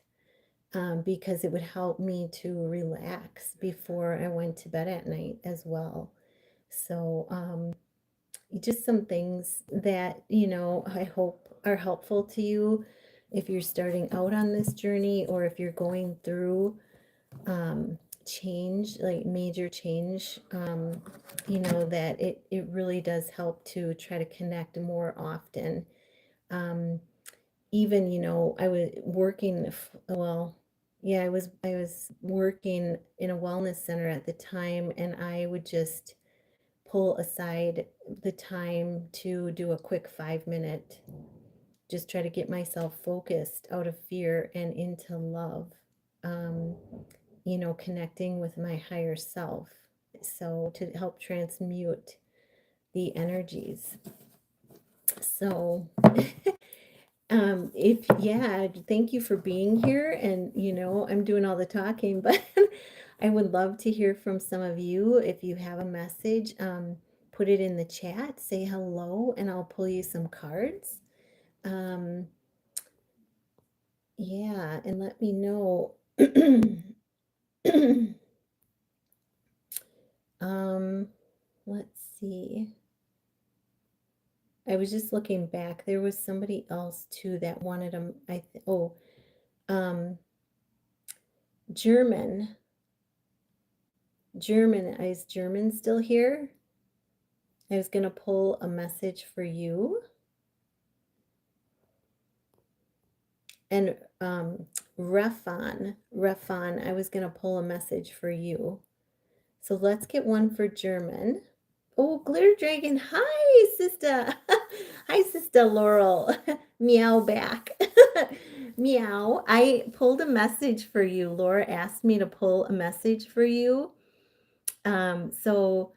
because it would help me to relax before I went to bed at night as well. So, just some things that, I hope are helpful to you if you're starting out on this journey, or if you're going through change, like major change, that it really does help to try to connect more often. Um, Even, I was working, well, yeah, I was working in a wellness center at the time, and I would just pull aside the time to do a quick 5 minute, just try to get myself focused out of fear and into love. Um, Connecting with my higher self. So to help transmute the energies. So if yeah, thank you for being here. And I'm doing all the talking, but I would love to hear from some of you. If you have a message, put it in the chat, say hello, and I'll pull you some cards. Yeah, and let me know. um, let's see. I was just looking back. There was somebody else too that wanted them. Um, German. German. Is German still here? I was gonna pull a message for you. And Refon, I was gonna pull a message for you. So let's get one for German. Oh, Glitter Dragon. Hi, sister. Hi, sister Laurel. Meow back. Meow. I pulled a message for you. Laura asked me to pull a message for you. So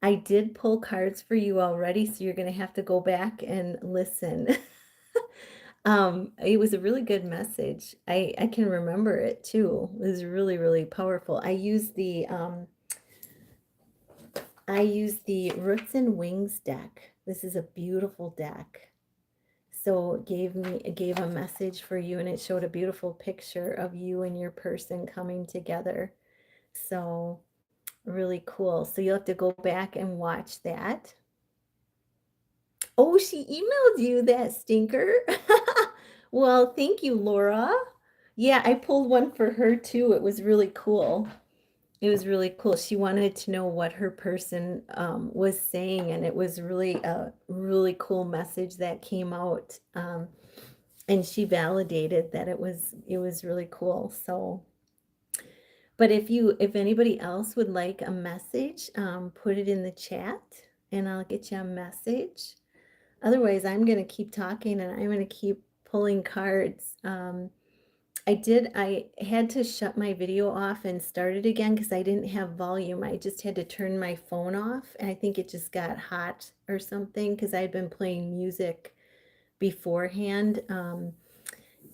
I did pull cards for you already, so you're going to have to go back and listen. It was a really good message. I can remember it too. It was really, really powerful. I used the Roots and Wings deck. This is a beautiful deck. So it gave a message for you, and it showed a beautiful picture of you and your person coming together. So really cool. So you'll have to go back and watch that. Oh, she emailed you, that stinker. Well, thank you, Laura. Yeah, I pulled one for her too. It was really cool. It was really cool. She wanted to know what her person was saying, and it was really a really cool message that came out. And she validated that it was really cool. So, but if anybody else would like a message, put it in the chat, and I'll get you a message. Otherwise, I'm going to keep talking, and I'm going to keep pulling cards. I had to shut my video off and start it again because I didn't have volume. I just had to turn my phone off, and I think it just got hot or something because I'd been playing music beforehand.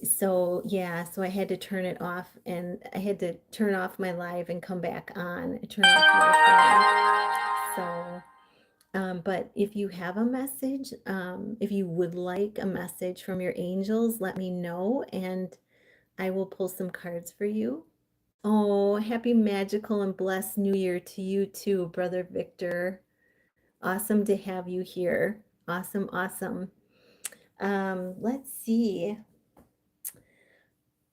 So yeah, so I had to turn it off, and I had to turn off my live and come back on, turn off my phone. So, but if you have a message, if you would like a message from your angels, let me know, and I will pull some cards for you. Oh, happy magical and blessed New Year to you too, Brother Victor. Awesome to have you here. Awesome, awesome. Let's see.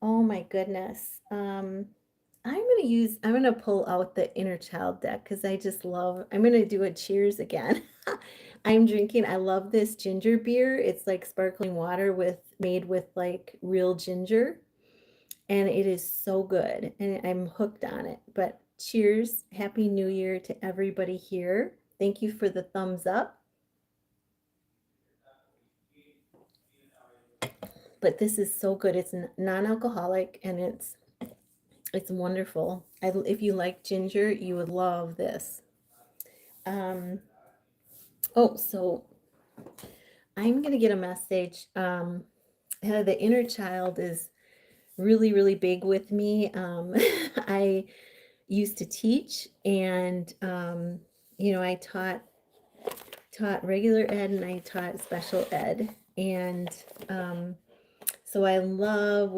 Oh my goodness. I'm gonna pull out the inner child deck because I'm gonna do a cheers again. I love this ginger beer. It's like sparkling water made with like real ginger. And it is so good. And I'm hooked on it. But cheers. Happy New Year to everybody here. Thank you for the thumbs up. But this is so good. It's non-alcoholic, and it's wonderful. If you like ginger, you would love this. So I'm going to get a message. The inner child is really, really big with me. I used to teach, and I taught regular ed, and I taught special ed, and so I love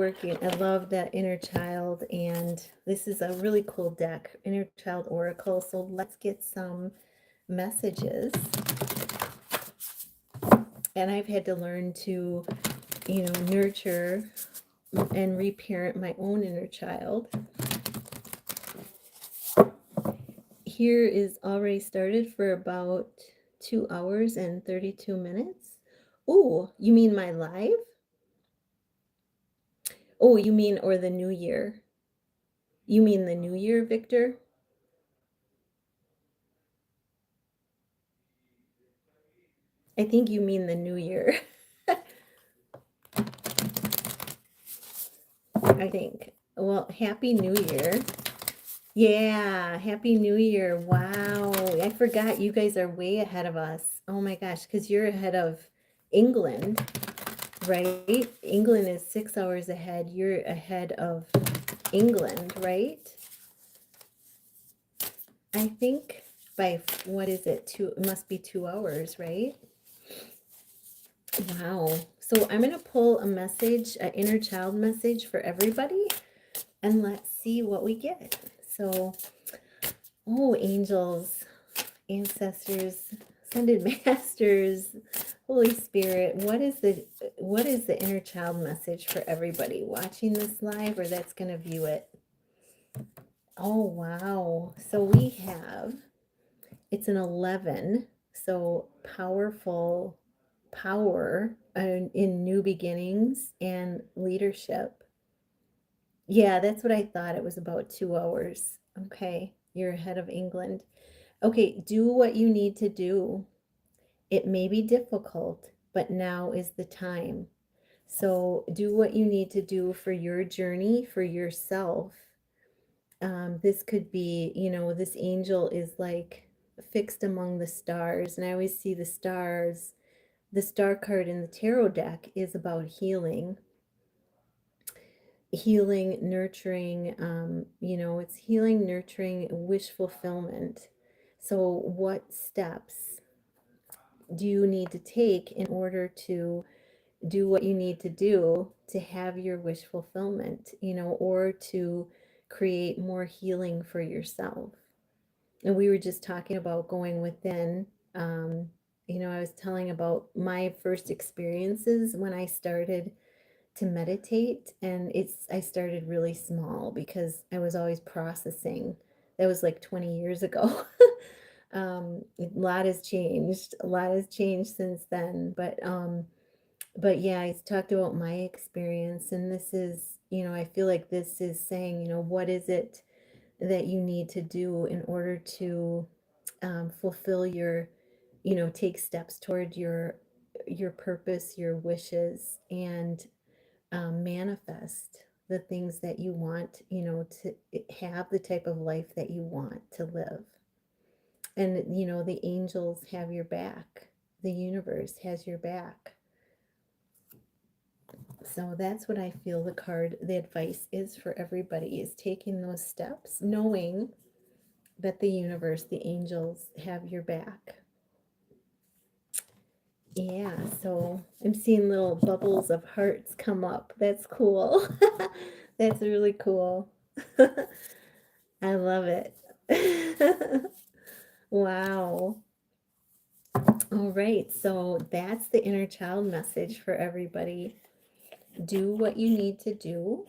that inner child, and this is a really cool deck, Inner Child Oracle. So let's get some messages. And I've had to learn to, nurture and reparent my own inner child. Here is already started for about 2 hours and 32 minutes. Oh, you mean my live? Oh, you mean, or the new year? You mean the new year, Victor? I think you mean the new year. I think. Well, Happy New Year. Yeah, Happy New Year. Wow. I forgot you guys are way ahead of us. Oh my gosh, because you're ahead of England, right? England is 6 hours ahead. You're ahead of England, right? I think by, what is it? It must be 2 hours, right? Wow. So I'm going to pull a message, an inner child message for everybody, and let's see what we get. So, oh, angels, ancestors, ascended masters, Holy Spirit, what is the inner child message for everybody watching this live or that's going to view it? Oh, wow. So we have, it's an 11, so powerful power in new beginnings and leadership. Yeah, that's what I thought. It was about 2 hours. Okay, you're ahead of England. Okay, do what you need to do. It may be difficult, but now is the time. So do what you need to do for your journey, for yourself. This could be, this angel is like fixed among the stars. And I always see the stars. The star card in the tarot deck is about healing, nurturing, it's healing, nurturing, wish fulfillment. So what steps do you need to take in order to do what you need to do to have your wish fulfillment, or to create more healing for yourself? And we were just talking about going within. I was telling about my first experiences when I started to meditate, and I started really small because I was always processing. That was like 20 years ago. A lot has changed. A lot has changed since then, but yeah, I talked about my experience, and this is, I feel like this is saying, what is it that you need to do in order to fulfill your, take steps toward your purpose, your wishes, and manifest the things that you want, to have the type of life that you want to live. And, the angels have your back. The universe has your back. So that's what I feel the advice is for everybody, is taking those steps, knowing that the universe, the angels have your back. Yeah, so I'm seeing little bubbles of hearts come up. That's cool. That's really cool. I love it. Wow. All right, so that's the inner child message for everybody. Do what you need to do,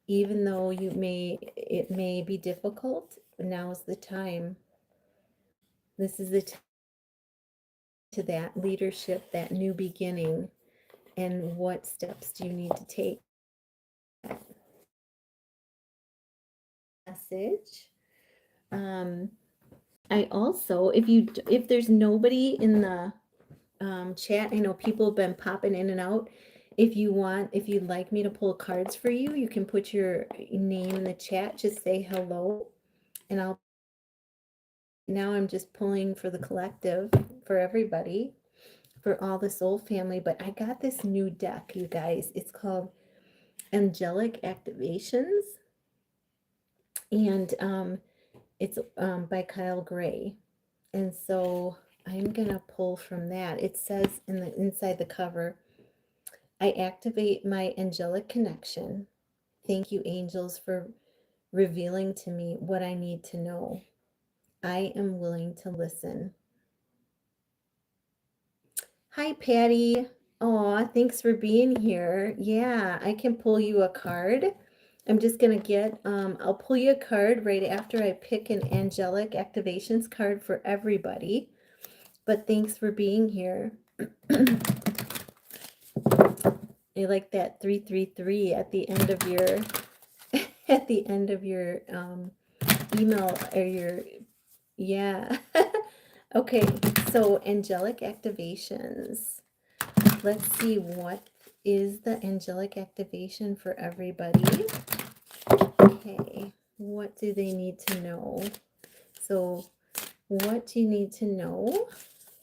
even though it may be difficult. Now's the time. This is the time to that leadership, that new beginning, and what steps do you need to take? Message. I also, if there's nobody in the chat, I know people have been popping in and out. If you'd like me to pull cards for you, you can put your name in the chat. Just say hello, and now I'm just pulling for the collective, for everybody, for all the soul family. But I got this new deck, you guys. It's called Angelic Activations, and it's by Kyle Gray. And so I'm gonna pull from that. It says inside the cover, I activate my angelic connection. Thank you, angels, for revealing to me what I need to know. I am willing to listen. Hi, Patty. Aw, thanks for being here. Yeah, I can pull you a card. I'm just going to I'll pull you a card right after I pick an angelic activations card for everybody. But thanks for being here. I like that 333 at the end of your email, or your, yeah. Okay, So angelic activations. Let's see, what is the angelic activation for everybody? Okay, what do they need to know? So what do you need to know,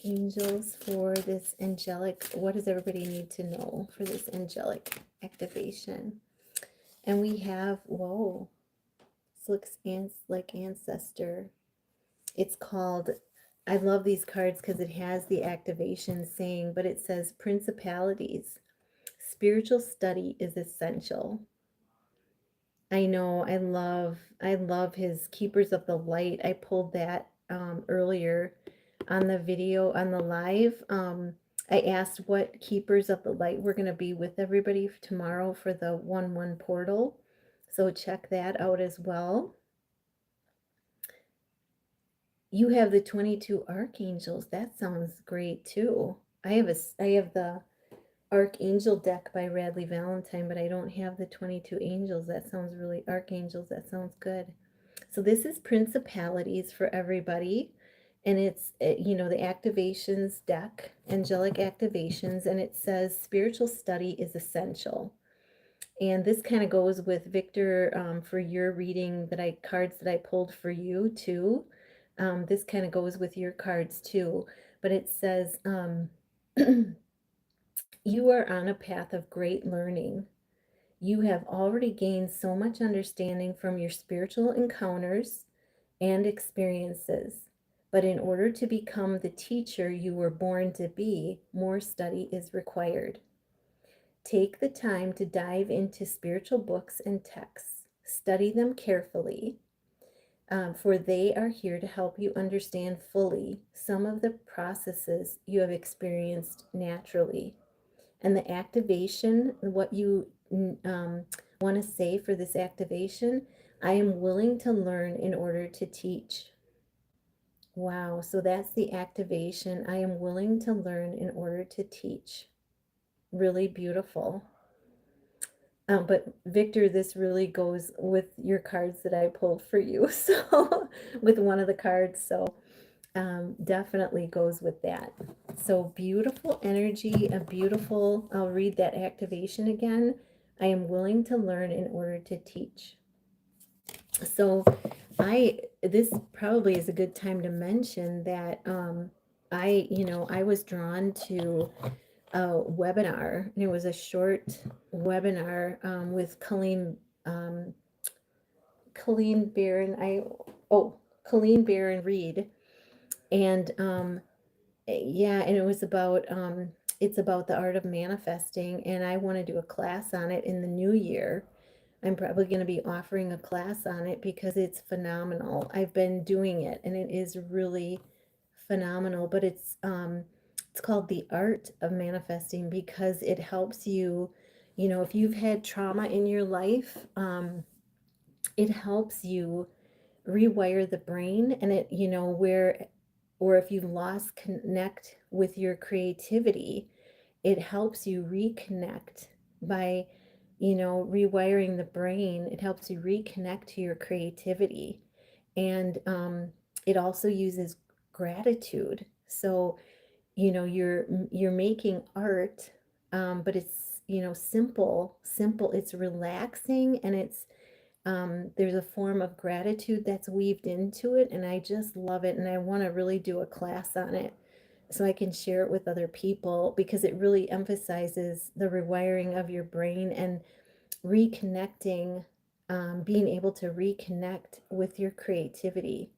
angels, for this angelic? What does everybody need to know for this angelic activation? And we have, whoa, this looks like ancestor. It's called, I love these cards because it has the activation saying, but it says principalities. Spiritual study is essential. I know, I love his Keepers of the Light. I pulled that earlier on the video, on the live. I asked what Keepers of the Light we're going to be with everybody tomorrow for the 1/1 portal. So check that out as well. You have the 22 archangels. That sounds great too. I have the Archangel deck by Radley Valentine, but I don't have the 22 angels. That sounds really, archangels, that sounds good. So this is principalities for everybody. And it's, you know, the activations deck, angelic activations, and it says spiritual study is essential. And this kind of goes with Victor, for your reading that cards that I pulled for you too. This kind of goes with your cards too. But it says, you are on a path of great learning. You have already gained so much understanding from your spiritual encounters and experiences. But in order to become the teacher you were born to be, more study is required. Take the time to dive into spiritual books and texts. Study them carefully, for they are here to help you understand fully some of the processes you have experienced naturally. And the activation, what you want to say for this activation, I am willing to learn in order to teach. Wow, so that's the activation. I am willing to learn in order to teach. Really beautiful. But Victor, this really goes with your cards that I pulled for you. So with one of the cards, so definitely goes with that. So beautiful energy, a beautiful, I'll read that activation again. I am willing to learn in order to teach. So this probably is a good time to mention that I was drawn to a webinar, and it was a short webinar with Colleen Barron. Colleen Barron Reed, and yeah, and it was about it's about the art of manifesting, and I want to do a class on it in the new year. I'm probably going to be offering a class on it because it's phenomenal. I've been doing it and it is really phenomenal, but it's called the art of manifesting because it helps you, you know, if you've had trauma in your life, it helps you rewire the brain, and it, you know, where, or if you've lost connect with your creativity, it helps you reconnect by, you know, rewiring the brain. It helps you reconnect to your creativity. And it also uses gratitude. So, you know, you're making art, but it's, you know, simple, it's relaxing, and it's there's a form of gratitude that's weaved into it, and I just love it, and I want to really do a class on it so I can share it with other people because it really emphasizes the rewiring of your brain and reconnecting, being able to reconnect with your creativity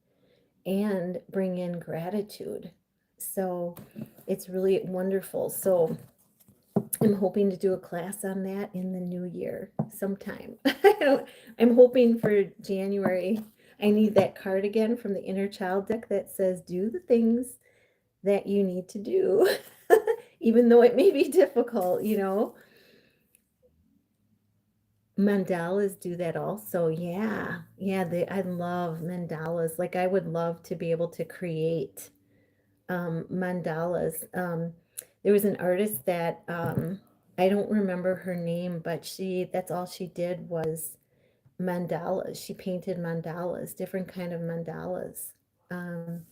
and bring in gratitude. So it's really wonderful. So I'm hoping to do a class on that in the new year sometime. I'm hoping for January. I need that card again from the Inner Child deck that says, do the things that you need to do, even though it may be difficult, you know. Mandalas do that also. Yeah. Yeah, I love mandalas. Like, I would love to be able to create mandalas. There was an artist that I don't remember her name, but that's all she did was mandalas. She painted mandalas, different kind of mandalas. Um,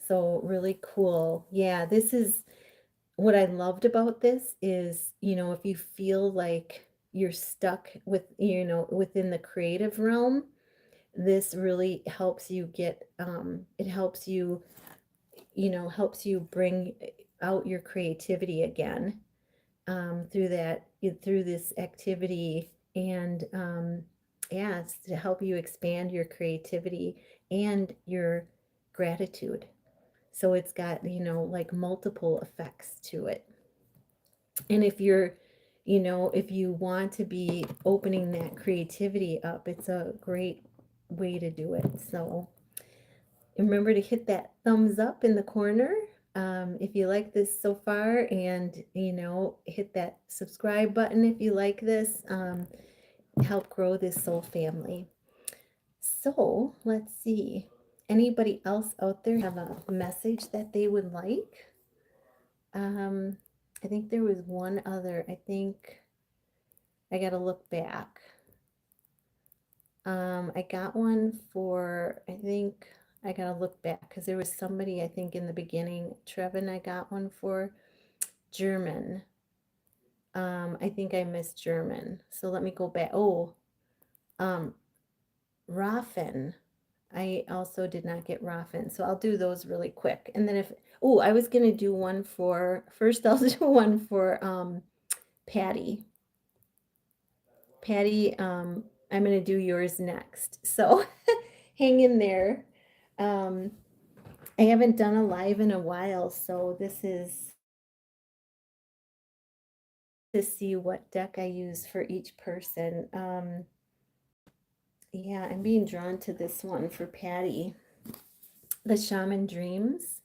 So really cool. Yeah, this is what I loved about this is, if you feel like you're stuck within the creative realm, this really helps you it helps you bring out your creativity again, through this activity, and yeah, it's to help you expand your creativity and your gratitude. So it's got, like multiple effects to it. And if you want to be opening that creativity up, it's a great way to do it. So remember to hit that thumbs up in the corner, if you like this so far, and hit that subscribe button if you like this. Help grow this soul family. So let's see. Anybody else out there have a message that they would like? Um, I think there was one other. I think I got to look back. I got one for, I think I got to look back because there was somebody, I think, in the beginning. Trevin, I got one for German. I think I missed German. So let me go back. Oh, um, Raffen. I also did not get Raffen. So I'll do those really quick. And then I was going to do one first I'll do one for Patty. Patty, I'm going to do yours next. So hang in there. Um, I haven't done a live in a while, so this is to see what deck I use for each person. Yeah, I'm being drawn to this one for Patty, the Shaman Dreams.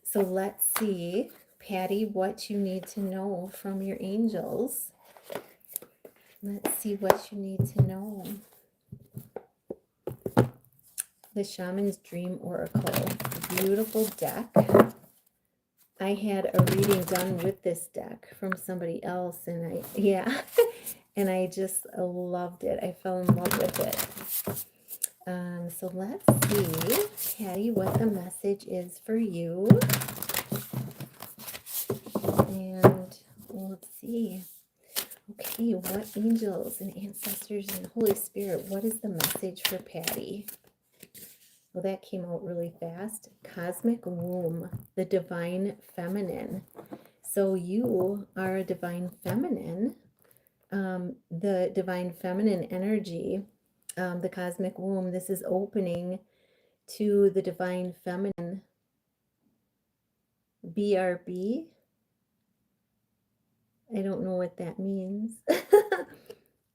So let's see, Patty, what you need to know from your angels. Let's see what you need to know. The Shaman's Dream Oracle. Beautiful deck. I had a reading done with this deck from somebody else, and and I just loved it. I fell in love with it. So let's see, Patty, what the message is for you. And let's see. Okay, what angels and ancestors and Holy Spirit, what is the message for Patty? Well, that came out really fast. Cosmic womb, the divine feminine. So you are a divine feminine. The divine feminine energy, the cosmic womb, this is opening to the divine feminine. BRB. I don't know what that means.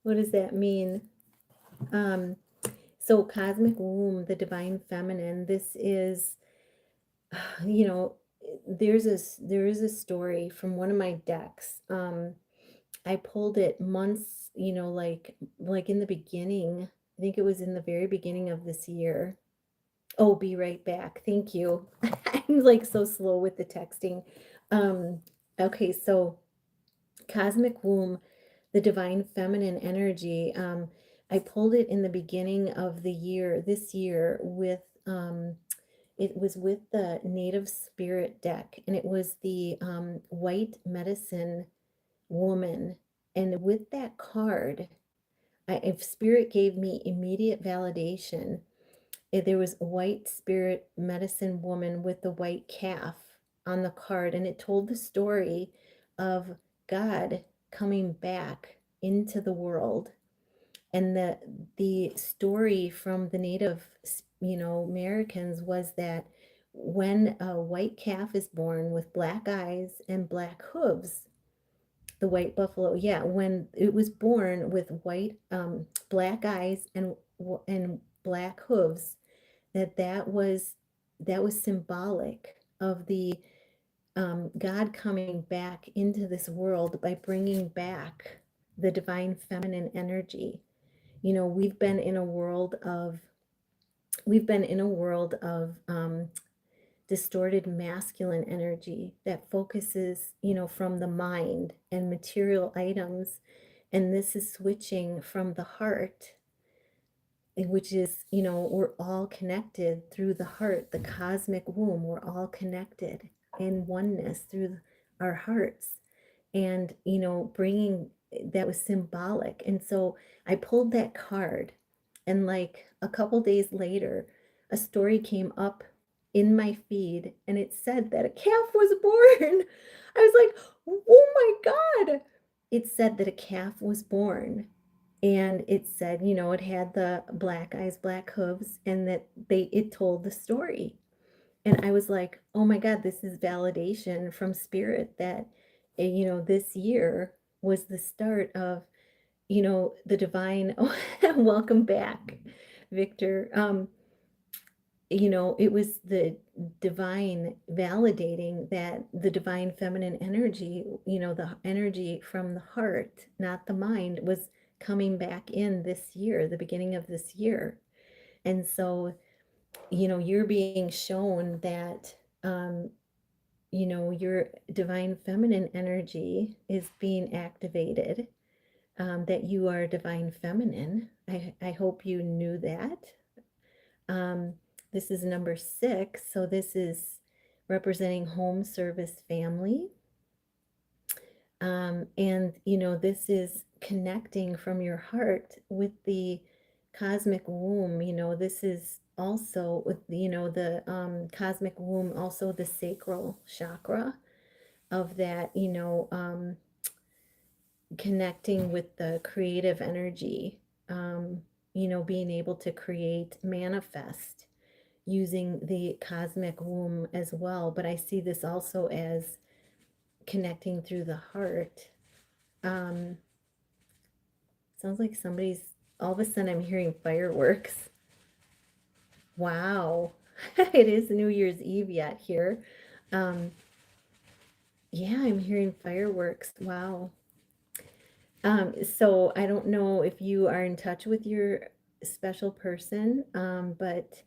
What does that mean? So cosmic womb, the divine feminine, this is, you know, there is a story from one of my decks. I pulled it months, like in the beginning. I think it was in the very beginning of this year. Oh, be right back. Thank you. I'm like so slow with the texting. Um, okay, so cosmic womb, the divine feminine energy. I pulled it in the beginning of the year, this year, it was with the Native Spirit deck, and it was the white medicine woman. And with that card, if Spirit gave me immediate validation, there was a white spirit medicine woman with the white calf on the card, and it told the story of God coming back into the world. And the story from the native, Americans was that when a white calf is born with black eyes and black hooves, the white buffalo, yeah, when it was born with black eyes and black hooves, that was symbolic of the God coming back into this world by bringing back the divine feminine energy. We've been in a world of distorted masculine energy that focuses, from the mind and material items, and this is switching from the heart which is, you know, we're all connected through the heart, the cosmic womb. We're all connected in oneness through our hearts. And, you know, bringing that was symbolic. And so I pulled that card, and like a couple days later, a story came up in my feed and it said that a calf was born. I was like, oh my God. It said that a calf was born. And it said, you know, it had the black eyes, black hooves, and that it told the story. And I was like, oh my God, this is validation from spirit that, you know, this year was the start of, you know, the divine. Oh, welcome back, Victor. You know, it was the divine validating that the divine feminine energy, you know, the energy from the heart, not the mind, was coming back in this year, the beginning of this year. And so, you know, you're being shown that, you know, your divine feminine energy is being activated, that you are divine feminine. I hope you knew that. Um, this is number 6, so this is representing home service family. And, you know, this is connecting from your heart with the cosmic womb. You know, this is also with, you know, the cosmic womb, also the sacral chakra of that, you know, connecting with the creative energy, you know, being able to create, manifest using the cosmic womb as well. But I see this also as connecting through the heart. Um, Sounds like somebody's, all of a sudden I'm hearing fireworks. Wow. It is New Year's Eve yet here. Um, yeah, I'm hearing fireworks. Wow. So I don't know if you are in touch with your special person, but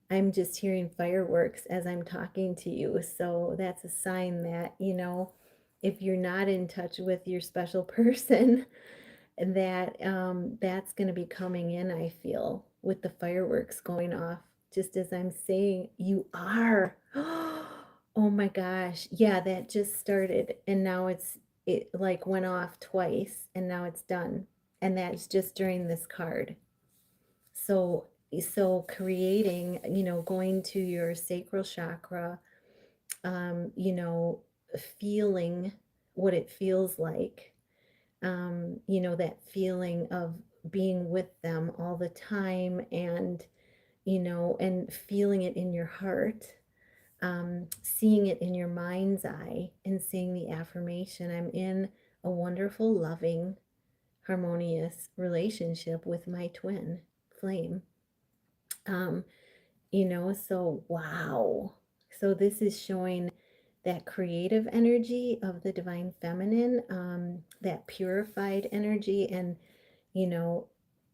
I'm just hearing fireworks as I'm talking to you. So that's a sign that, you know, if you're not in touch with your special person, that that's going to be coming in, I feel, with the fireworks going off. Just as I'm saying, you are. Oh my gosh. Yeah, that just started and now it like went off twice and now it's done. And that's just during this card. So creating, you know, going to your sacral chakra, you know, feeling what it feels like, you know, that feeling of being with them all the time, and, you know, and feeling it in your heart, seeing it in your mind's eye, and seeing the affirmation, I'm in a wonderful, loving, harmonious relationship with my twin flame. Um, you know, so wow. So this is showing that creative energy of the divine feminine, that purified energy. And, you know,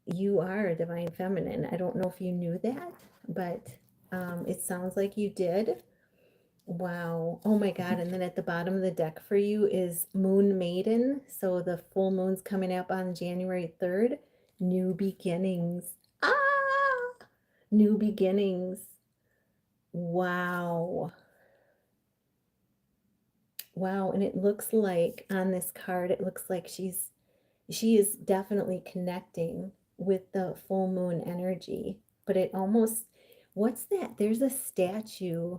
you are a divine feminine. I don't know if you knew that, but it sounds like you did. Wow. Oh my God. And then at the bottom of the deck for you is Moon Maiden. So the full moon's coming up on January 3rd. New beginnings. Ah! New beginnings. Wow. Wow. And it looks like on this card, it looks like she is definitely connecting with the full moon energy. But it almost, what's that? There's a statue.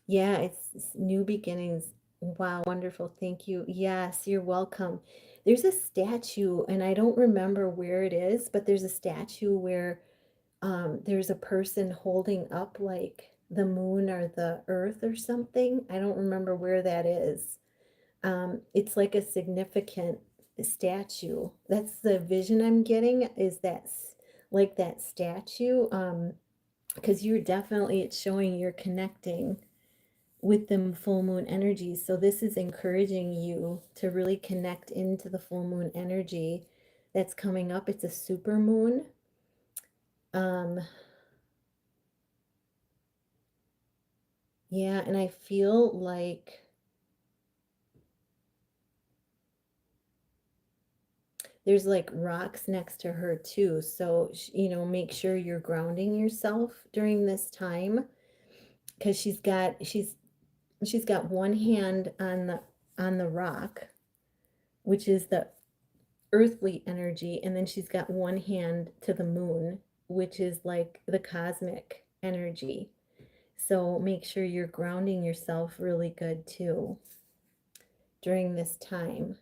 Yeah, it's new beginnings. Wow, wonderful. Thank you. Yes, you're welcome. There's a statue, and I don't remember where it is, but there's a statue where there's a person holding up like the moon or the earth or something. I don't remember where that is. It's like a significant statue. That's the vision I'm getting, is that like that statue. Because you're definitely, it's showing you're connecting with the full moon energies. So this is encouraging you to really connect into the full moon energy that's coming up. It's a super moon. Um, yeah, and I feel like there's like rocks next to her too. So, make sure you're grounding yourself during this time, because she's got one hand on the rock, which is the earthly energy, and then she's got one hand to the moon, which is like the cosmic energy. So make sure you're grounding yourself really good too during this time.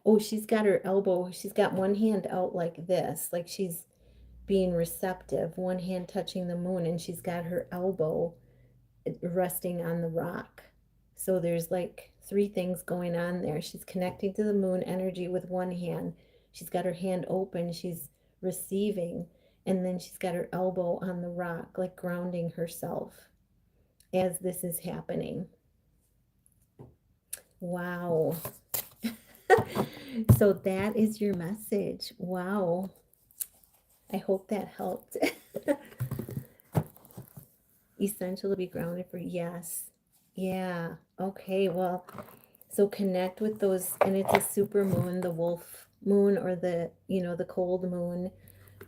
Oh, she's got one hand out like this, like she's being receptive, one hand touching the moon, and she's got her elbow resting on the rock. So there's like three things going on there. She's connecting to the moon energy with one hand. She's got her hand open, she's receiving, and then she's got her elbow on the rock, like grounding herself as this is happening. Wow. So that is your message. Wow. I hope that helped. Essential to be grounded for, yes. Yeah. Okay. Well, so connect with those, and it's a super moon, the wolf moon, or the cold moon.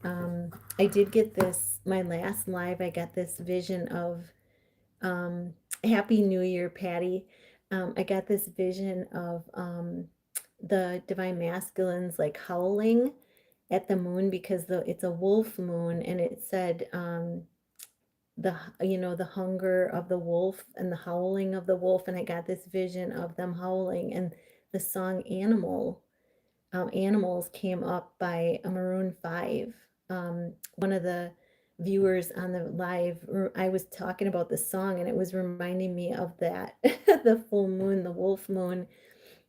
I did get this, my last live, I got this vision of, Happy New Year, Patty. I got this vision of the divine masculines like howling at the moon, because it's a wolf moon, and it said, the hunger of the wolf and the howling of the wolf, and I got this vision of them howling, and the song Animals came up by a Maroon 5. One of the viewers on the live, I was talking about the song, and it was reminding me of that, the full moon, the wolf moon,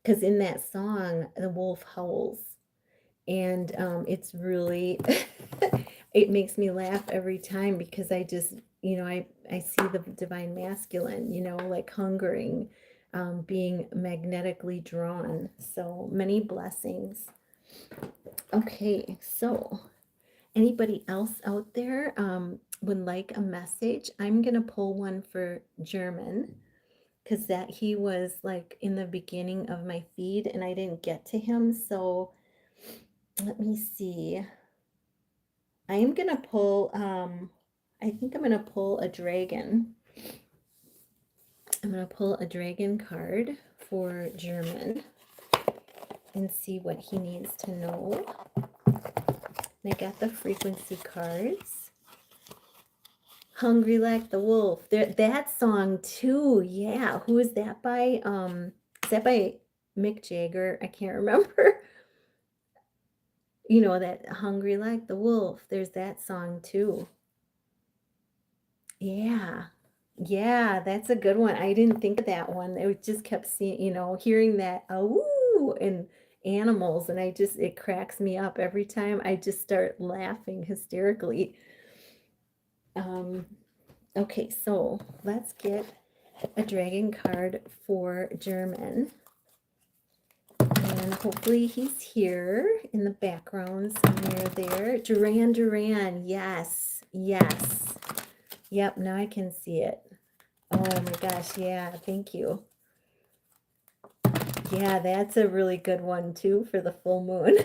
because in that song the wolf howls, and it's really it makes me laugh every time, because I just, I see the divine masculine, like hungering, being magnetically drawn. So many blessings. Okay, so anybody else out there would like a message? I'm gonna pull one for German, because that he was like in the beginning of my feed and I didn't get to him. So let me see. I am gonna pull, I think I'm gonna pull a dragon. I'm gonna pull a dragon card for German and see what he needs to know. And I got the frequency cards. Hungry Like the Wolf. That song too. Yeah. Who is that by? Is that by Mick Jagger? I can't remember. That Hungry Like the Wolf. There's that song too. Yeah. Yeah, that's a good one. I didn't think of that one. I just kept seeing, hearing that oh and animals, and it cracks me up every time. I just start laughing hysterically. Okay, so let's get a dragon card for German. And hopefully he's here in the background somewhere there. Duran Duran, yes, yes. Yep, now I can see it. Oh my gosh, yeah, thank you. Yeah, that's a really good one too for the full moon.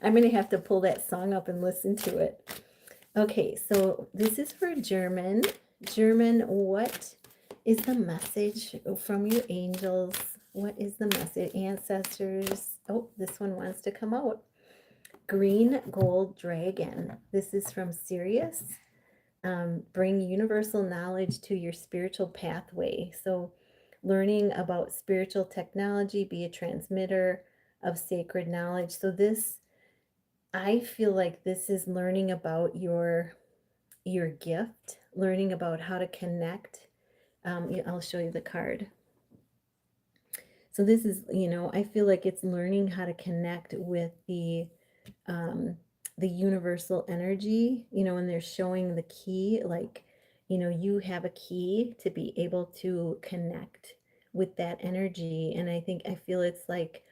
I'm going to have to pull that song up and listen to it. Okay, so this is for German. German, what is the message from your angels? What is the message? Ancestors. Oh, this one wants to come out. Green Gold Dragon. This is from Sirius. Bring universal knowledge to your spiritual pathway. So learning about spiritual technology, be a transmitter of sacred knowledge. So this, I feel like this is learning about your gift, learning about how to connect. I'll show you the card. So this is, I feel like it's learning how to connect with the universal energy, and they're showing the key, like, you have a key to be able to connect with that energy. And I feel it's like,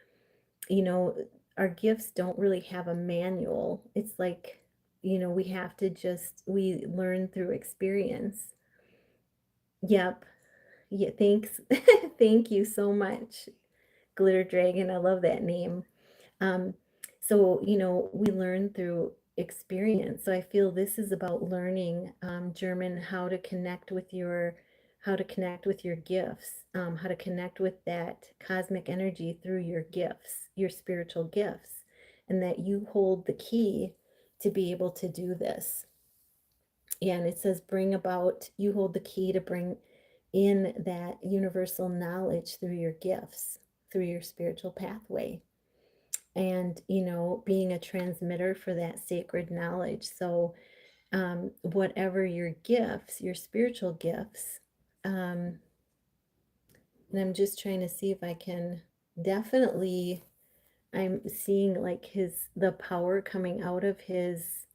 our gifts don't really have a manual. It's like, we have to we learn through experience. Yep. Yeah, thanks. Thank you so much, Glitter Dragon. I love that name. Um, so, we learn through experience. So I feel this is about learning German, how to connect with your gifts, how to connect with that cosmic energy through your gifts, your spiritual gifts, and that you hold the key to be able to do this. And it says, you hold the key to bring in that universal knowledge through your gifts, through your spiritual pathway, and being a transmitter for that sacred knowledge. So whatever your gifts, your spiritual gifts, um, and I'm just trying to see if I can definitely, I'm seeing like the power coming out of his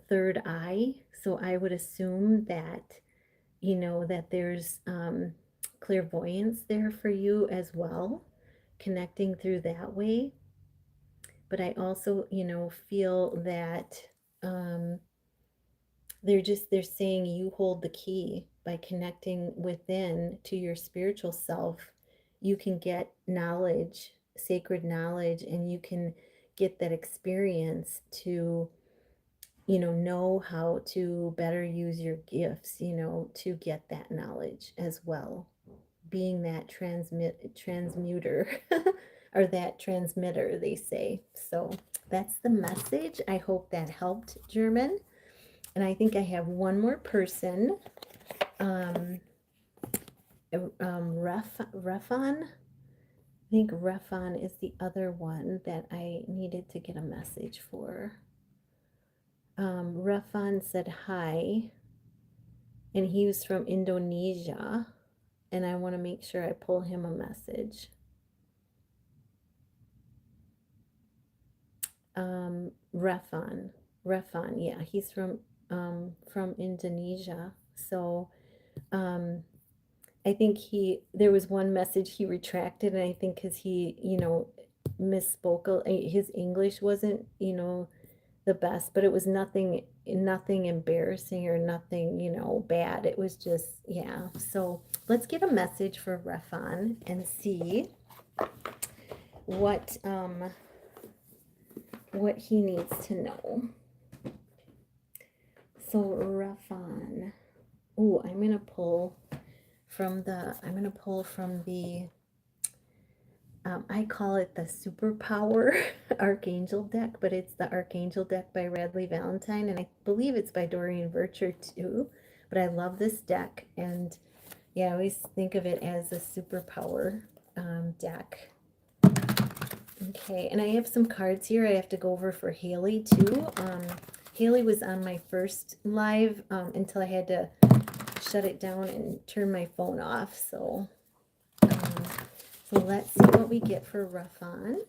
third eye. So I would assume that that there's clairvoyance there for you as well, connecting through that way. But I also, feel that um, they're saying you hold the key by connecting within to your spiritual self. You can get knowledge, sacred knowledge, and you can get that experience to know how to better use your gifts, to get that knowledge as well, being that transmuter or that transmitter, they say. So that's the message. I hope that helped, German. And I think I have one more person, um, Refon. I think Refon is the other one that I needed to get a message for. Refon said hi, and he was from Indonesia, and I want to make sure I pull him a message. Refon, yeah, he's from Indonesia. So I think there was one message he retracted, and I think because he misspoke. His English wasn't the best, but it was nothing embarrassing or nothing bad. It was just, yeah. So let's get a message for Refon and see what he needs to know. So Refon, oh, I'm gonna pull from the I call it the superpower archangel deck, but it's the archangel deck by Radley Valentine, and I believe it's by Dorian Virtue too. But I love this deck, and yeah, I always think of it as a superpower deck. Okay, and I have some cards here I have to go over for Haley too. Haley was on my first live until I had to shut it down and turn my phone off. So let's see what we get for Refon.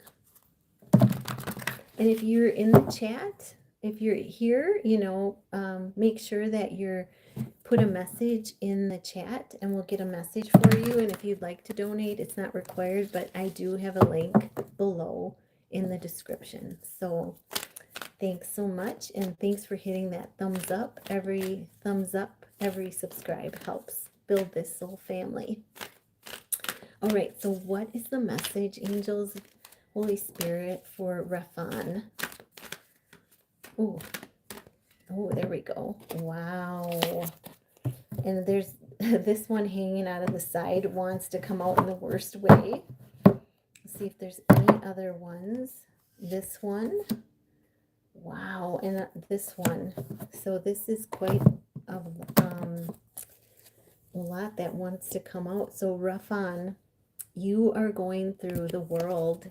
And if you're in the chat, if you're here, make sure that you're put a message in the chat and we'll get a message for you. And if you'd like to donate, it's not required, but I do have a link below in the description. So thanks so much, and thanks for hitting that thumbs up. Every thumbs up, every subscribe helps build this soul family. All right, so what is the message, angels, Holy Spirit, for Refon? Oh, there we go. Wow. And there's this one hanging out of the side wants to come out in the worst way. Let's see if there's any other ones. This one. Wow, and this one. So this is quite a lot that wants to come out. So Refon, you are going through the world.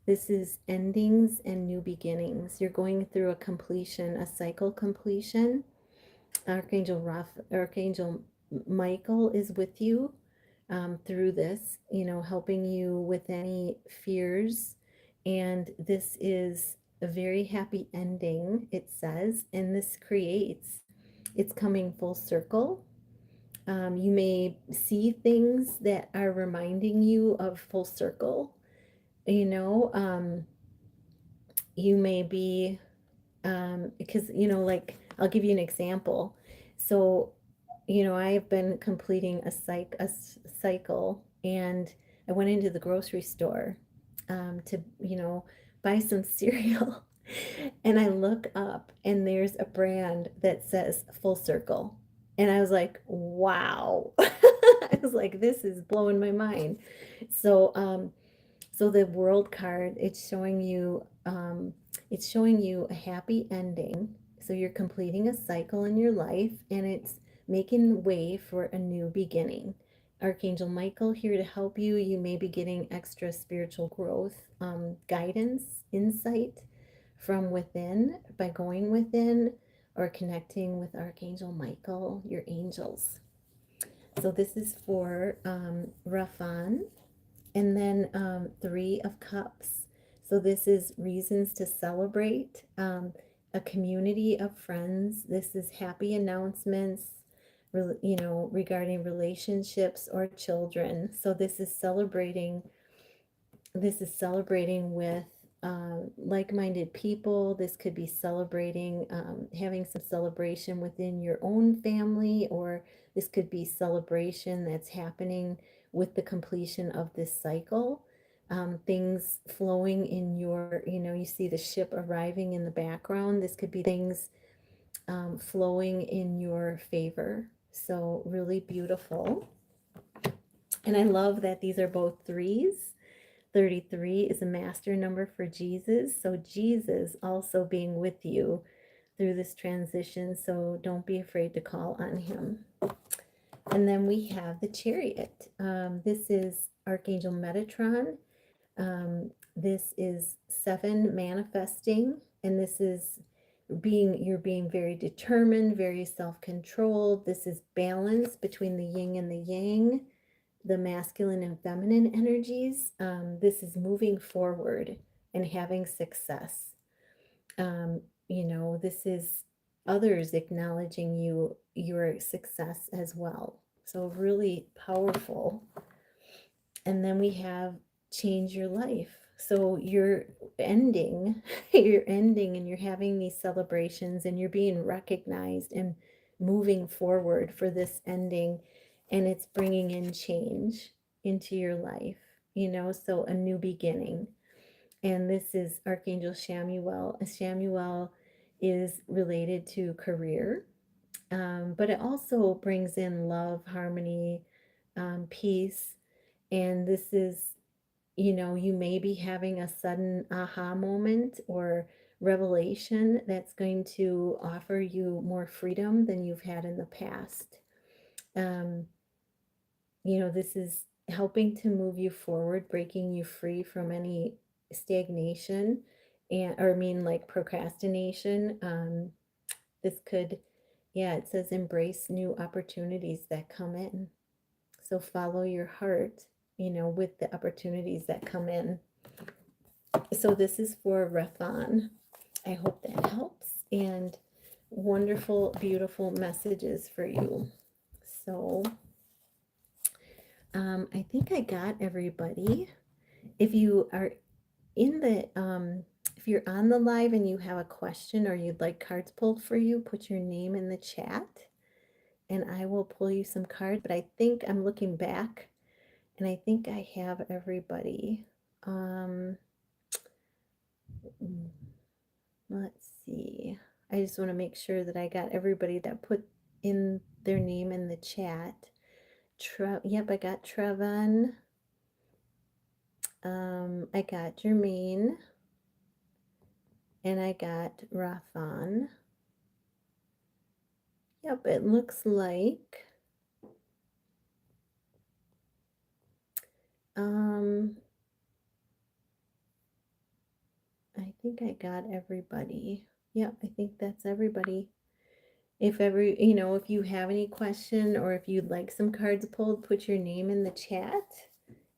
This is endings and new beginnings. You're going through a completion, a cycle completion. Archangel Michael is with you through this, helping you with any fears. And this is a very happy ending, it says, and it's coming full circle. You may see things that are reminding you of full circle. You may be, because, like, I'll give you an example. So I've been completing cycle, and I went into the grocery store to, buy some cereal. And I look up and there's a brand that says Full Circle. And I was like, wow. I was like, this is blowing my mind. So, so the world card, it's showing you a happy ending. So you're completing a cycle in your life, and it's making way for a new beginning. Archangel Michael here to help you. You may be getting extra spiritual growth, guidance, insight from within by going within or connecting with Archangel Michael, your angels. So this is for Rafan. And then Three of Cups. So this is reasons to celebrate, a community of friends. This is happy announcements, regarding relationships or children. So this is celebrating with like-minded people. This could be celebrating, having some celebration within your own family, or this could be celebration that's happening with the completion of this cycle. Things flowing in your, you see the ship arriving in the background. This could be things flowing in your favor. So really beautiful. And I love that these are both threes. 33 is a master number for Jesus. So Jesus also being with you through this transition. So don't be afraid to call on him. And then we have the Chariot. This is Archangel Metatron. This is 7 manifesting. And this is you're being very determined, very self-controlled. This is balance between the yin and the yang, the masculine and feminine energies. This is moving forward and having success. This is others acknowledging your success as well. So really powerful. And then we have change your life. So you're ending, you're ending and you're having these celebrations and you're being recognized and moving forward for this ending, and it's bringing in change into your life, so a new beginning. And this is Archangel Shamuel. Shamuel is related to career, but it also brings in love, harmony, peace. And this is, you may be having a sudden aha moment or revelation that's going to offer you more freedom than you've had in the past. This is helping to move you forward, breaking you free from any stagnation like procrastination. This could, yeah, it says embrace new opportunities that come in. So follow your heart, with the opportunities that come in. So this is for Rafan. I hope that helps, and wonderful, beautiful messages for you. So I think I got everybody. If you are if you're on the live and you have a question or you'd like cards pulled for you, put your name in the chat and I will pull you some cards. But I think I'm looking back and I think I have everybody. Let's see. I just want to make sure that I got everybody that put in their name in the chat. Yep, I got Trevon. I got Jermaine. And I got Rafan. Yep, it looks like I think I got everybody. Yep, I think that's everybody. If you have any question or if you'd like some cards pulled, put your name in the chat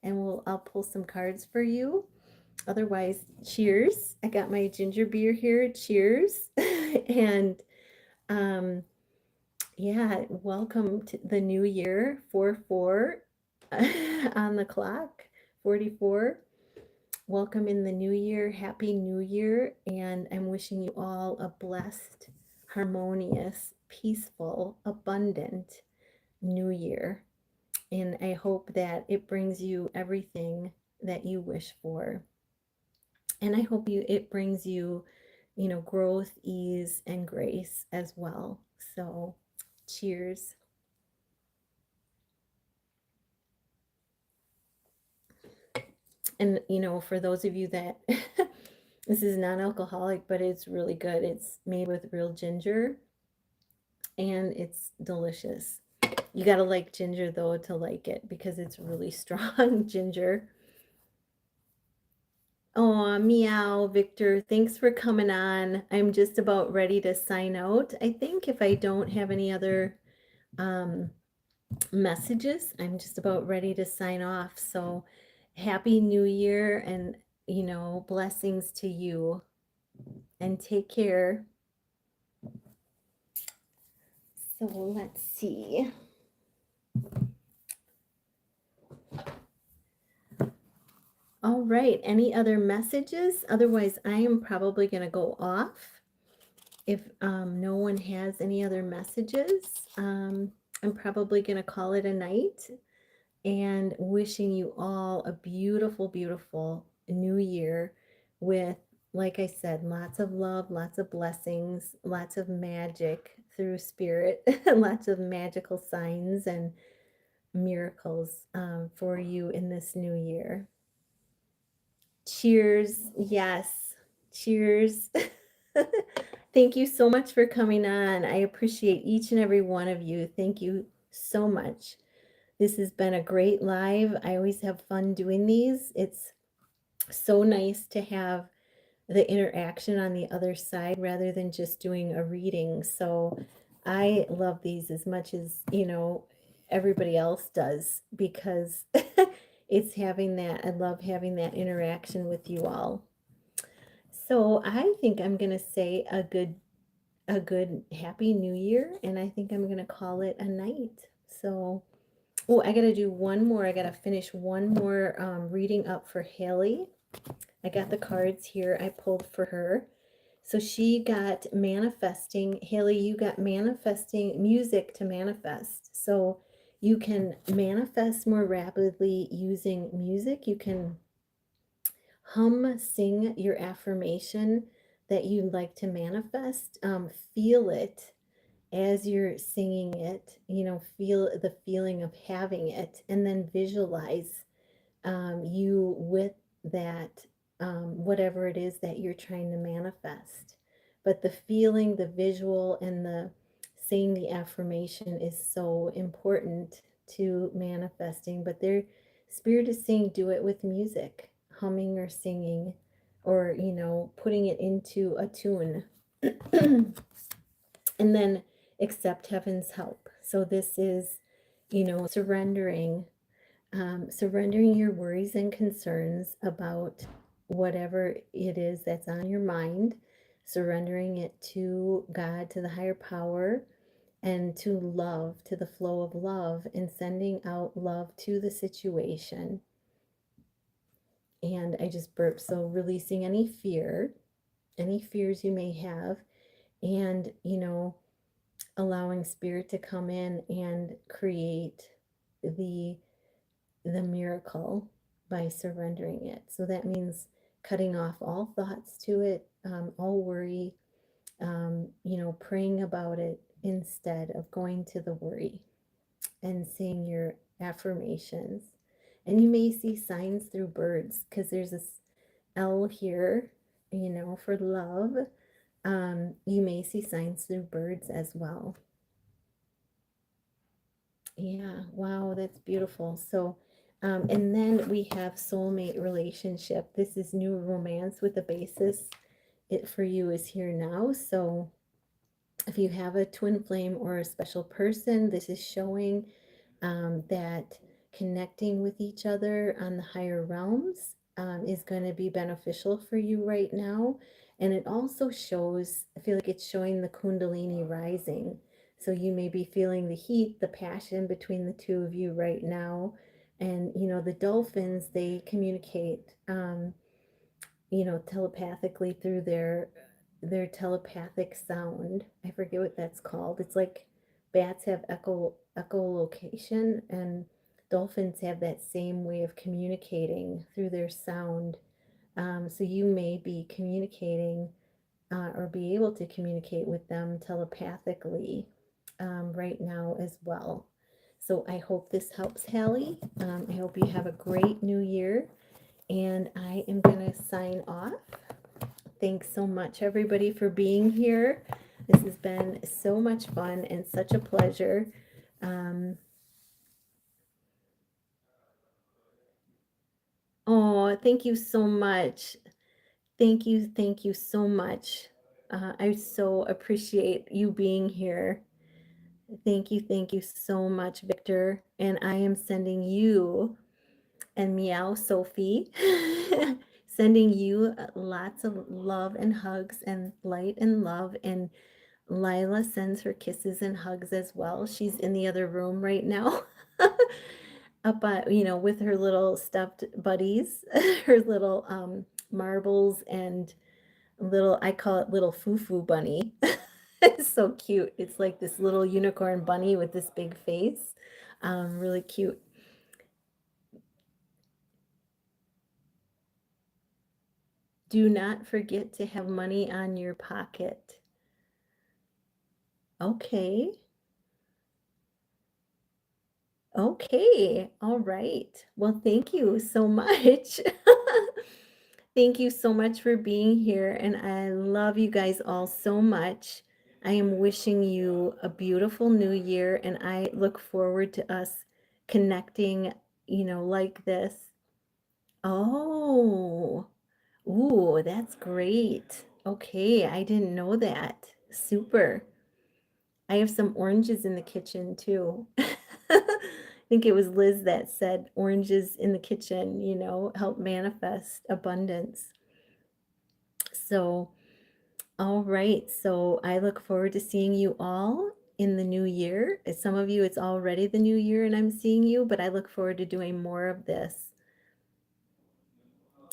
and I'll pull some cards for you. Otherwise, cheers. I got my ginger beer here. Cheers. And yeah, welcome to the new year. 4-4 on the clock. 44. Welcome in the new year. Happy New Year. And I'm wishing you all a blessed, harmonious, peaceful, abundant, new year. And I hope that it brings you everything that you wish for. And I hope it brings you, growth, ease, and grace as well. So, cheers. And for those of you that this is non-alcoholic, but it's really good. It's made with real ginger and it's delicious. You got to like ginger though to like it because it's really strong ginger. Oh, meow, Victor. Thanks for coming on. I'm just about ready to sign out. I think if I don't have any other um, messages, I'm just about ready to sign off. So happy new year and, blessings to you and take care. So let's see. All right. Any other messages? Otherwise, I am probably going to go off. If no one has any other messages, I'm probably going to call it a night and wishing you all a beautiful, beautiful new year with, like I said, lots of love, lots of blessings, lots of magic through spirit, lots of magical signs and miracles for you in this new year. Cheers. Yes. Cheers. Thank you so much for coming on. I appreciate each and every one of you. Thank you so much. This has been a great live. I always have fun doing these. It's so nice to have the interaction on the other side rather than just doing a reading. So I love these as much as, everybody else does because it's having that, I love having that interaction with you all. So I think I'm going to say a good happy new year and I think I'm going to call it a night. So oh, I got to do one more. I got to finish one more reading up for Haley. I got the cards here I pulled for her. So she got manifesting. Haley, you got manifesting music to manifest. So you can manifest more rapidly using music. You can sing your affirmation that you'd like to manifest. Feel it as you're singing it, feel the feeling of having it, and then visualize you with that, whatever it is that you're trying to manifest. But the feeling, the visual, and the saying the affirmation is so important to manifesting. But their spirit is saying do it with music, humming or singing, or, putting it into a tune. And then accept heaven's help. So this is, surrendering your worries and concerns about whatever it is that's on your mind, surrendering it to God, to the higher power, and to love, to the flow of love, and sending out love to the situation. And I just burped. So releasing any fears you may have, and, allowing spirit to come in and create the miracle by surrendering it. So that means cutting off all thoughts to it, all worry, praying about it instead of going to the worry and saying your affirmations. And you may see signs through birds because there's this L here, for love. You may see signs through birds as well. Yeah, wow, that's beautiful. So, and then we have soulmate relationship. This is new romance with the basis. It for you is here now. So, if you have a twin flame or a special person, this is showing that connecting with each other on the higher realms is going to be beneficial for you right now. And it also shows, I feel like it's showing the Kundalini rising. So you may be feeling the heat, the passion between the two of you right now. And, the dolphins, they communicate, telepathically through their telepathic sound. I forget what that's called. It's like bats have echolocation, and dolphins have that same way of communicating through their sound. So you may be communicating or be able to communicate with them telepathically right now as well. So I hope this helps, Hallie. I hope you have a great new year, and I am going to sign off. Thanks so much, everybody, for being here. This has been so much fun and such a pleasure. Um, oh, thank you so much. Thank you so much. I so appreciate you being here. Thank you so much, Victor. And I am sending you and Meow Sophie, sending you lots of love and hugs and light and love. And Lila sends her kisses and hugs as well. She's in the other room right now. Up with her little stuffed buddies, her little marbles and little, I call it little foo-foo bunny. It's so cute. It's like this little unicorn bunny with this big face. Really cute. Do not forget to have money on your pocket. Okay. Okay. All right. Well, thank you so much. Thank you so much for being here. And I love you guys all so much. I am wishing you a beautiful new year. And I look forward to us connecting, like this. Oh, ooh, that's great. Okay. I didn't know that. Super. I have some oranges in the kitchen too. I think it was Liz that said oranges in the kitchen, help manifest abundance. So, all right. So I look forward to seeing you all in the new year. Some of you, it's already the new year and I'm seeing you, but I look forward to doing more of this.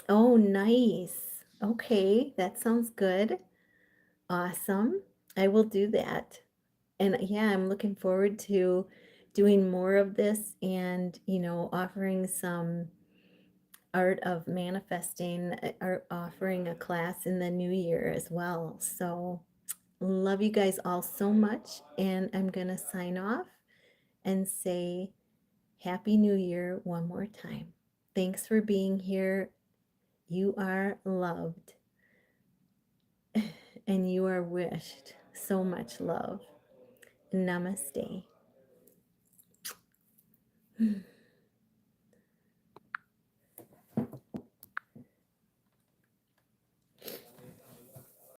Oh, nice. Okay, that sounds good. Awesome. I will do that. And yeah, I'm looking forward to doing more of this and, offering some art of manifesting, or offering a class in the new year as well. So, love you guys all so much. And I'm going to sign off and say Happy New Year one more time. Thanks for being here. You are loved and you are wished so much love. Namaste.